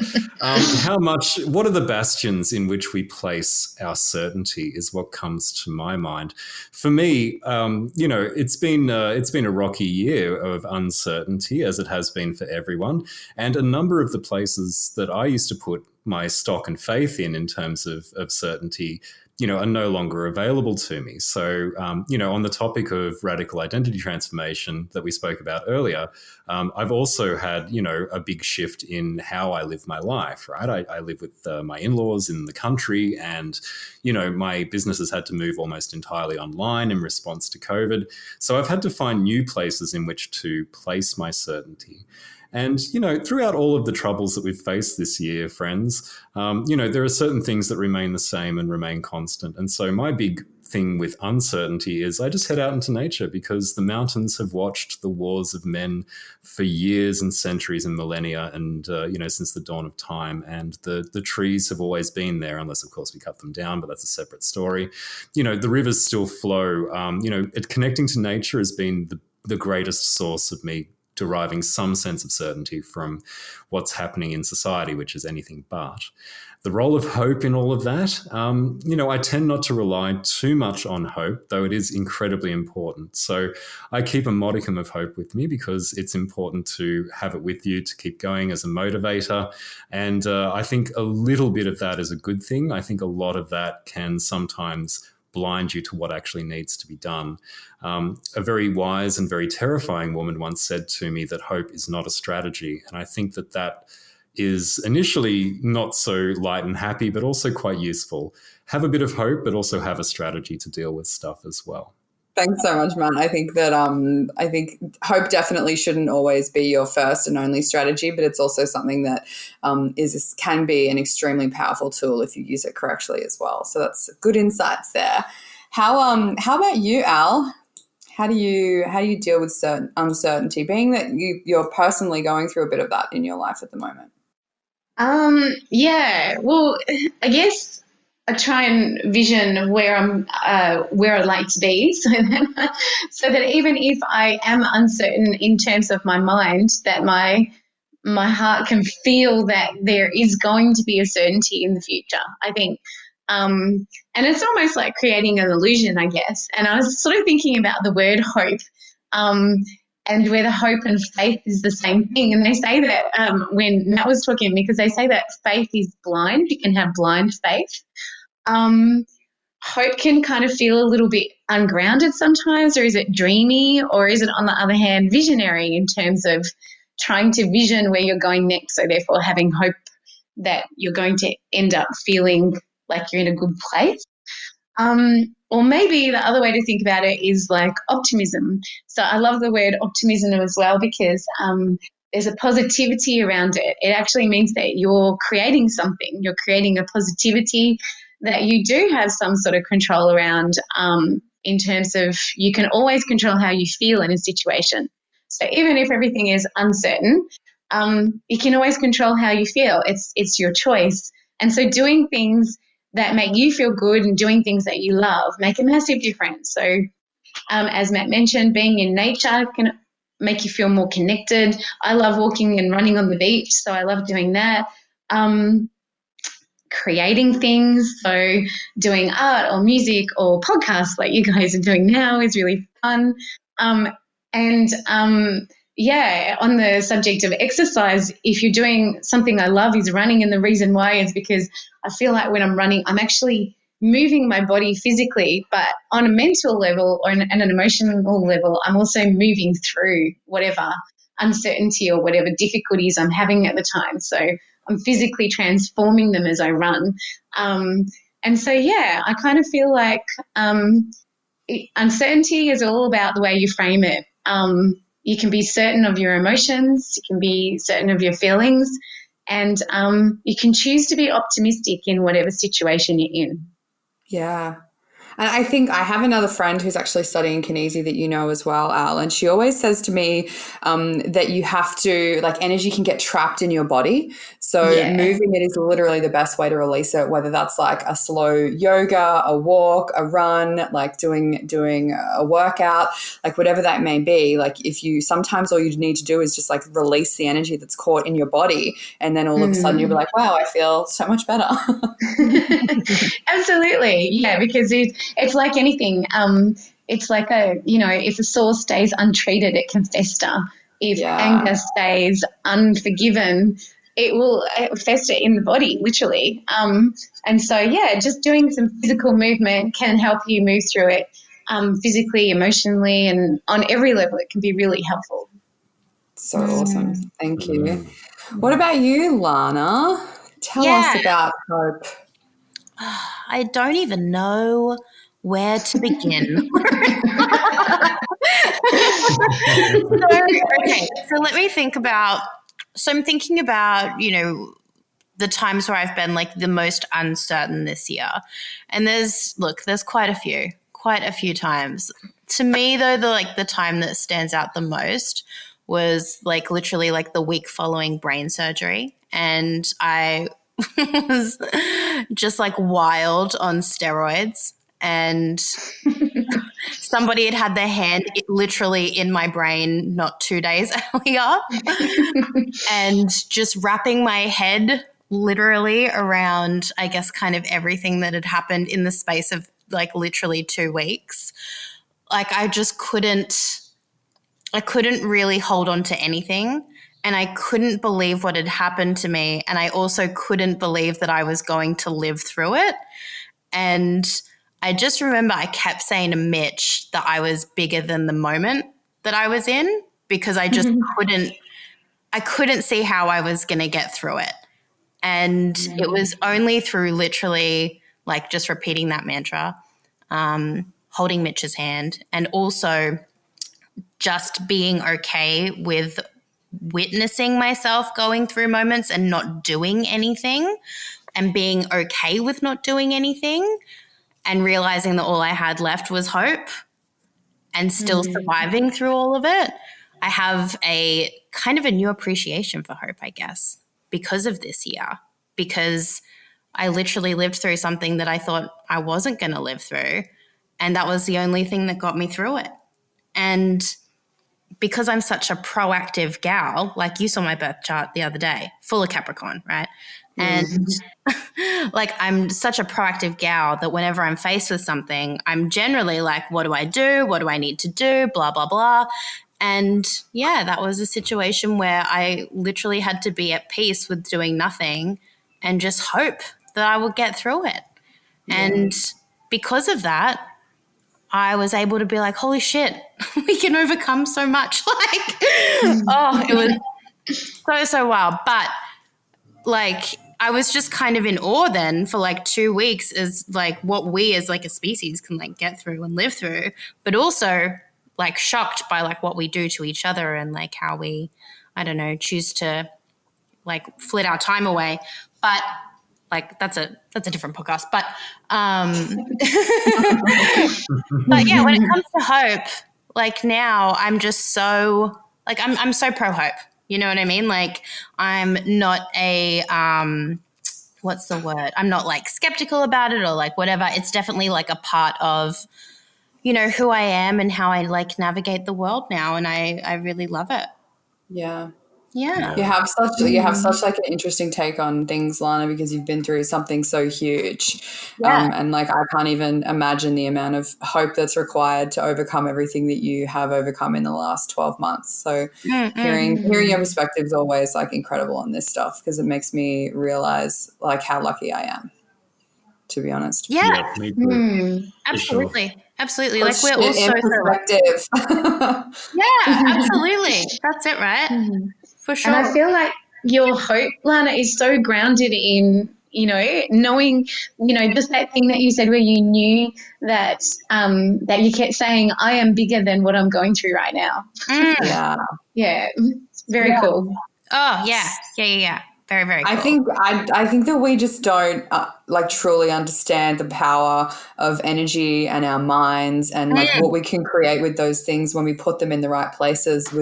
what are the bastions in which we place our certainty is what comes to my mind. For me, it's been a rocky year of uncertainty, as it has been for everyone, and a number of the places that I used to put my stock and faith in terms of certainty, are no longer available to me. So, on the topic of radical identity transformation that we spoke about earlier, I've also had, a big shift in how I live my life, right? I live with my in-laws in the country, and, my business has had to move almost entirely online in response to COVID. So I've had to find new places in which to place my certainty. And, throughout all of the troubles that we've faced this year, friends, there are certain things that remain the same and remain constant. And so my big thing with uncertainty is I just head out into nature, because the mountains have watched the wars of men for years and centuries and millennia and, since the dawn of time. And the trees have always been there, unless, of course, we cut them down, but that's a separate story. The rivers still flow. Connecting to nature has been the greatest source of me deriving some sense of certainty from what's happening in society, which is anything but. The role of hope in all of that, I tend not to rely too much on hope, though it is incredibly important. So I keep a modicum of hope with me because it's important to have it with you to keep going as a motivator. And I think a little bit of that is a good thing. I think a lot of that can sometimes blind you to what actually needs to be done. A very wise and very terrifying woman once said to me that hope is not a strategy. And I think that is initially not so light and happy, but also quite useful. Have a bit of hope, but also have a strategy to deal with stuff as well. Thanks so much, Matt. I think that I think hope definitely shouldn't always be your first and only strategy, but it's also something that can be an extremely powerful tool if you use it correctly as well. So that's good insights there. How about you, Al? How do you deal with certain uncertainty, being that you're personally going through a bit of that in your life at the moment? Well, I guess I try and vision where I'd like to be, so that even if I am uncertain in terms of my mind, that my heart can feel that there is going to be a certainty in the future, I think. And it's almost like creating an illusion, I guess. And I was sort of thinking about the word hope, and whether hope and faith is the same thing. And they say that when Matt was talking, because they say that faith is blind. You can have blind faith. Hope can kind of feel a little bit ungrounded sometimes, or is it dreamy, or is it, on the other hand, visionary in terms of trying to vision where you're going next, so therefore having hope that you're going to end up feeling like you're in a good place. Or maybe the other way to think about it is like optimism. So I love the word optimism as well, because there's a positivity around it. It actually means that you're creating something. You're creating a positivity that you do have some sort of control around, in terms of you can always control how you feel in a situation. So even if everything is uncertain, you can always control how you feel. It's your choice. And so doing things that make you feel good and doing things that you love make a massive difference. So as Matt mentioned, being in nature can make you feel more connected. I love walking and running on the beach, so I love doing that. Creating things, so doing art or music or podcasts like you guys are doing now is really fun. On the subject of exercise, if you're doing something I love is running, and the reason why is because I feel like when I'm running, I'm actually moving my body physically, but on a mental level or an emotional level, I'm also moving through whatever uncertainty or whatever difficulties I'm having at the time. So I'm physically transforming them as I run. I kind of feel like uncertainty is all about the way you frame it. You can be certain of your emotions, you can be certain of your feelings, and you can choose to be optimistic in whatever situation you're in. Yeah. And I think I have another friend who's actually studying kinesi that you know as well, Al, and she always says to me that you have to, like, energy can get trapped in your body. So moving it is literally the best way to release it, whether that's like a slow yoga, a walk, a run, like doing a workout, like whatever that may be. Like if you, sometimes all you need to do is just like release the energy that's caught in your body, and then all of a sudden you'll be like, wow, I feel so much better. Absolutely. Yeah, because it's like anything. It's like if a sore stays untreated, it can fester. If anger stays unforgiven, it will fester in the body, literally. Just doing some physical movement can help you move through it physically, emotionally, and on every level. It can be really helpful. So awesome. Thank you. What about you, Lana? Tell us about hope. I don't even know where to begin. So let me think about, I'm thinking about, the times where I've been like the most uncertain this year. And there's quite a few times. To me though, the time that stands out the most was like literally like the week following brain surgery. And I was just like wild on steroids, and somebody had their hand literally in my brain not 2 days earlier and just wrapping my head literally around, I guess, kind of everything that had happened in the space of like literally 2 weeks. Like I couldn't really hold on to anything, and I couldn't believe what had happened to me. And I also couldn't believe that I was going to live through it. And I just remember I kept saying to Mitch that I was bigger than the moment that I was in, because I just couldn't see how I was going to get through it. And it was only through literally like just repeating that mantra, holding Mitch's hand, and also just being okay with witnessing myself going through moments and not doing anything, and being okay with not doing anything, and realizing that all I had left was hope, and still surviving through all of it. I have a kind of a new appreciation for hope, I guess, because of this year, because I literally lived through something that I thought I wasn't going to live through, and that was the only thing that got me through it. And because I'm such a proactive gal, like you saw my birth chart the other day, full of Capricorn, right? And like I'm such a proactive gal that whenever I'm faced with something, I'm generally like, what do I do? What do I need to do? Blah, blah, blah. And yeah, that was a situation where I literally had to be at peace with doing nothing and just hope that I would get through it. And because of that, I was able to be like, holy shit, we can overcome so much. Like, oh, it was so wild. But like, I was just kind of in awe then for like 2 weeks as like what we as like a species can like get through and live through, but also like shocked by like what we do to each other and like how we, I don't know, choose to like flit our time away. But like that's a different podcast. But but yeah, when it comes to hope, like now I'm just so like I'm so pro hope. You know what I mean? Like I'm not a what's the word? I'm not like skeptical about it or like whatever. It's definitely like a part of, you know, who I am and how I like navigate the world now, and I really love it. Yeah. Yeah. You have such like an interesting take on things, Lana, because you've been through something so huge. And like I can't even imagine the amount of hope that's required to overcome everything that you have overcome in the last 12 months. So hearing your perspective is always like incredible on this stuff, because it makes me realize like how lucky I am, to be honest. Yeah. Me too. Absolutely. Sure. Absolutely. Puts Like we're all shit so in perspective. yeah, absolutely. That's it, right? For sure. And I feel like your hope, Lana, is so grounded in, you know, knowing, you know, just that thing that you said where you knew that that you kept saying, I am bigger than what I'm going through right now. Yeah. Yeah. It's very cool. Oh, yeah. Yeah. Very, very cool. I think that we just don't like truly understand the power of energy and our minds and like what we can create with those things when we put them in the right places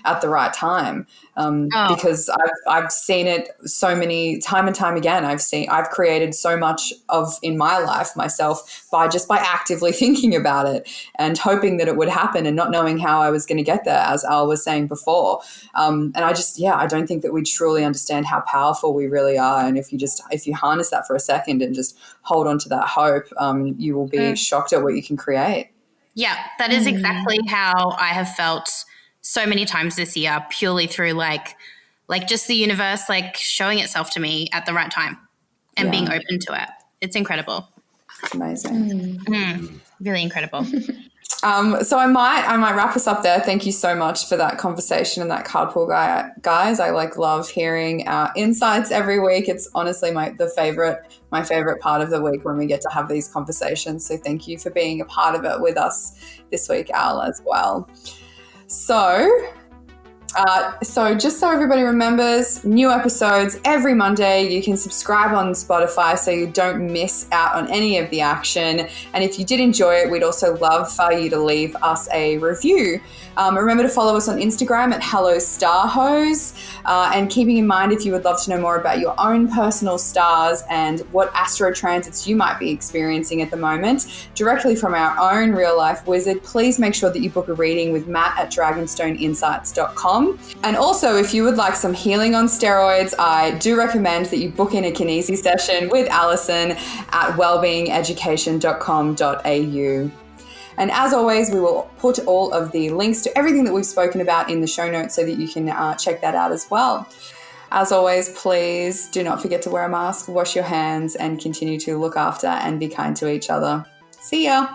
at the right time. Because I've seen it so many time and time again. I've created so much in my life myself by actively thinking about it and hoping that it would happen and not knowing how I was going to get there, as Al was saying before. And I don't think that we truly understand how powerful we really are. And if you harness that for a second and just hold on to that hope, you will be shocked at what you can create. Yeah, that is exactly how I have felt so many times this year, purely through like just the universe like showing itself to me at the right time and being open to it. It's incredible. It's amazing. Really incredible. So I might wrap us up there. Thank you so much for that conversation and that card pull, guys. I love hearing our insights every week. It's honestly my favorite part of the week when we get to have these conversations. So thank you for being a part of it with us this week, Al, as well. So So just so everybody remembers, new episodes every Monday. You can subscribe on Spotify so you don't miss out on any of the action. And if you did enjoy it, we'd also love for you to leave us a review. Remember to follow us on Instagram at HelloStarHose. And keeping in mind, if you would love to know more about your own personal stars and what astro transits you might be experiencing at the moment, directly from our own real life wizard, please make sure that you book a reading with Matt at dragonstoneinsights.com. And also, if you would like some healing on steroids, I do recommend that you book in a kinesi session with Allison at wellbeingeducation.com.au. And as always, we will put all of the links to everything that we've spoken about in the show notes so that you can check that out as well. As always, please do not forget to wear a mask, wash your hands, and continue to look after and be kind to each other. See ya.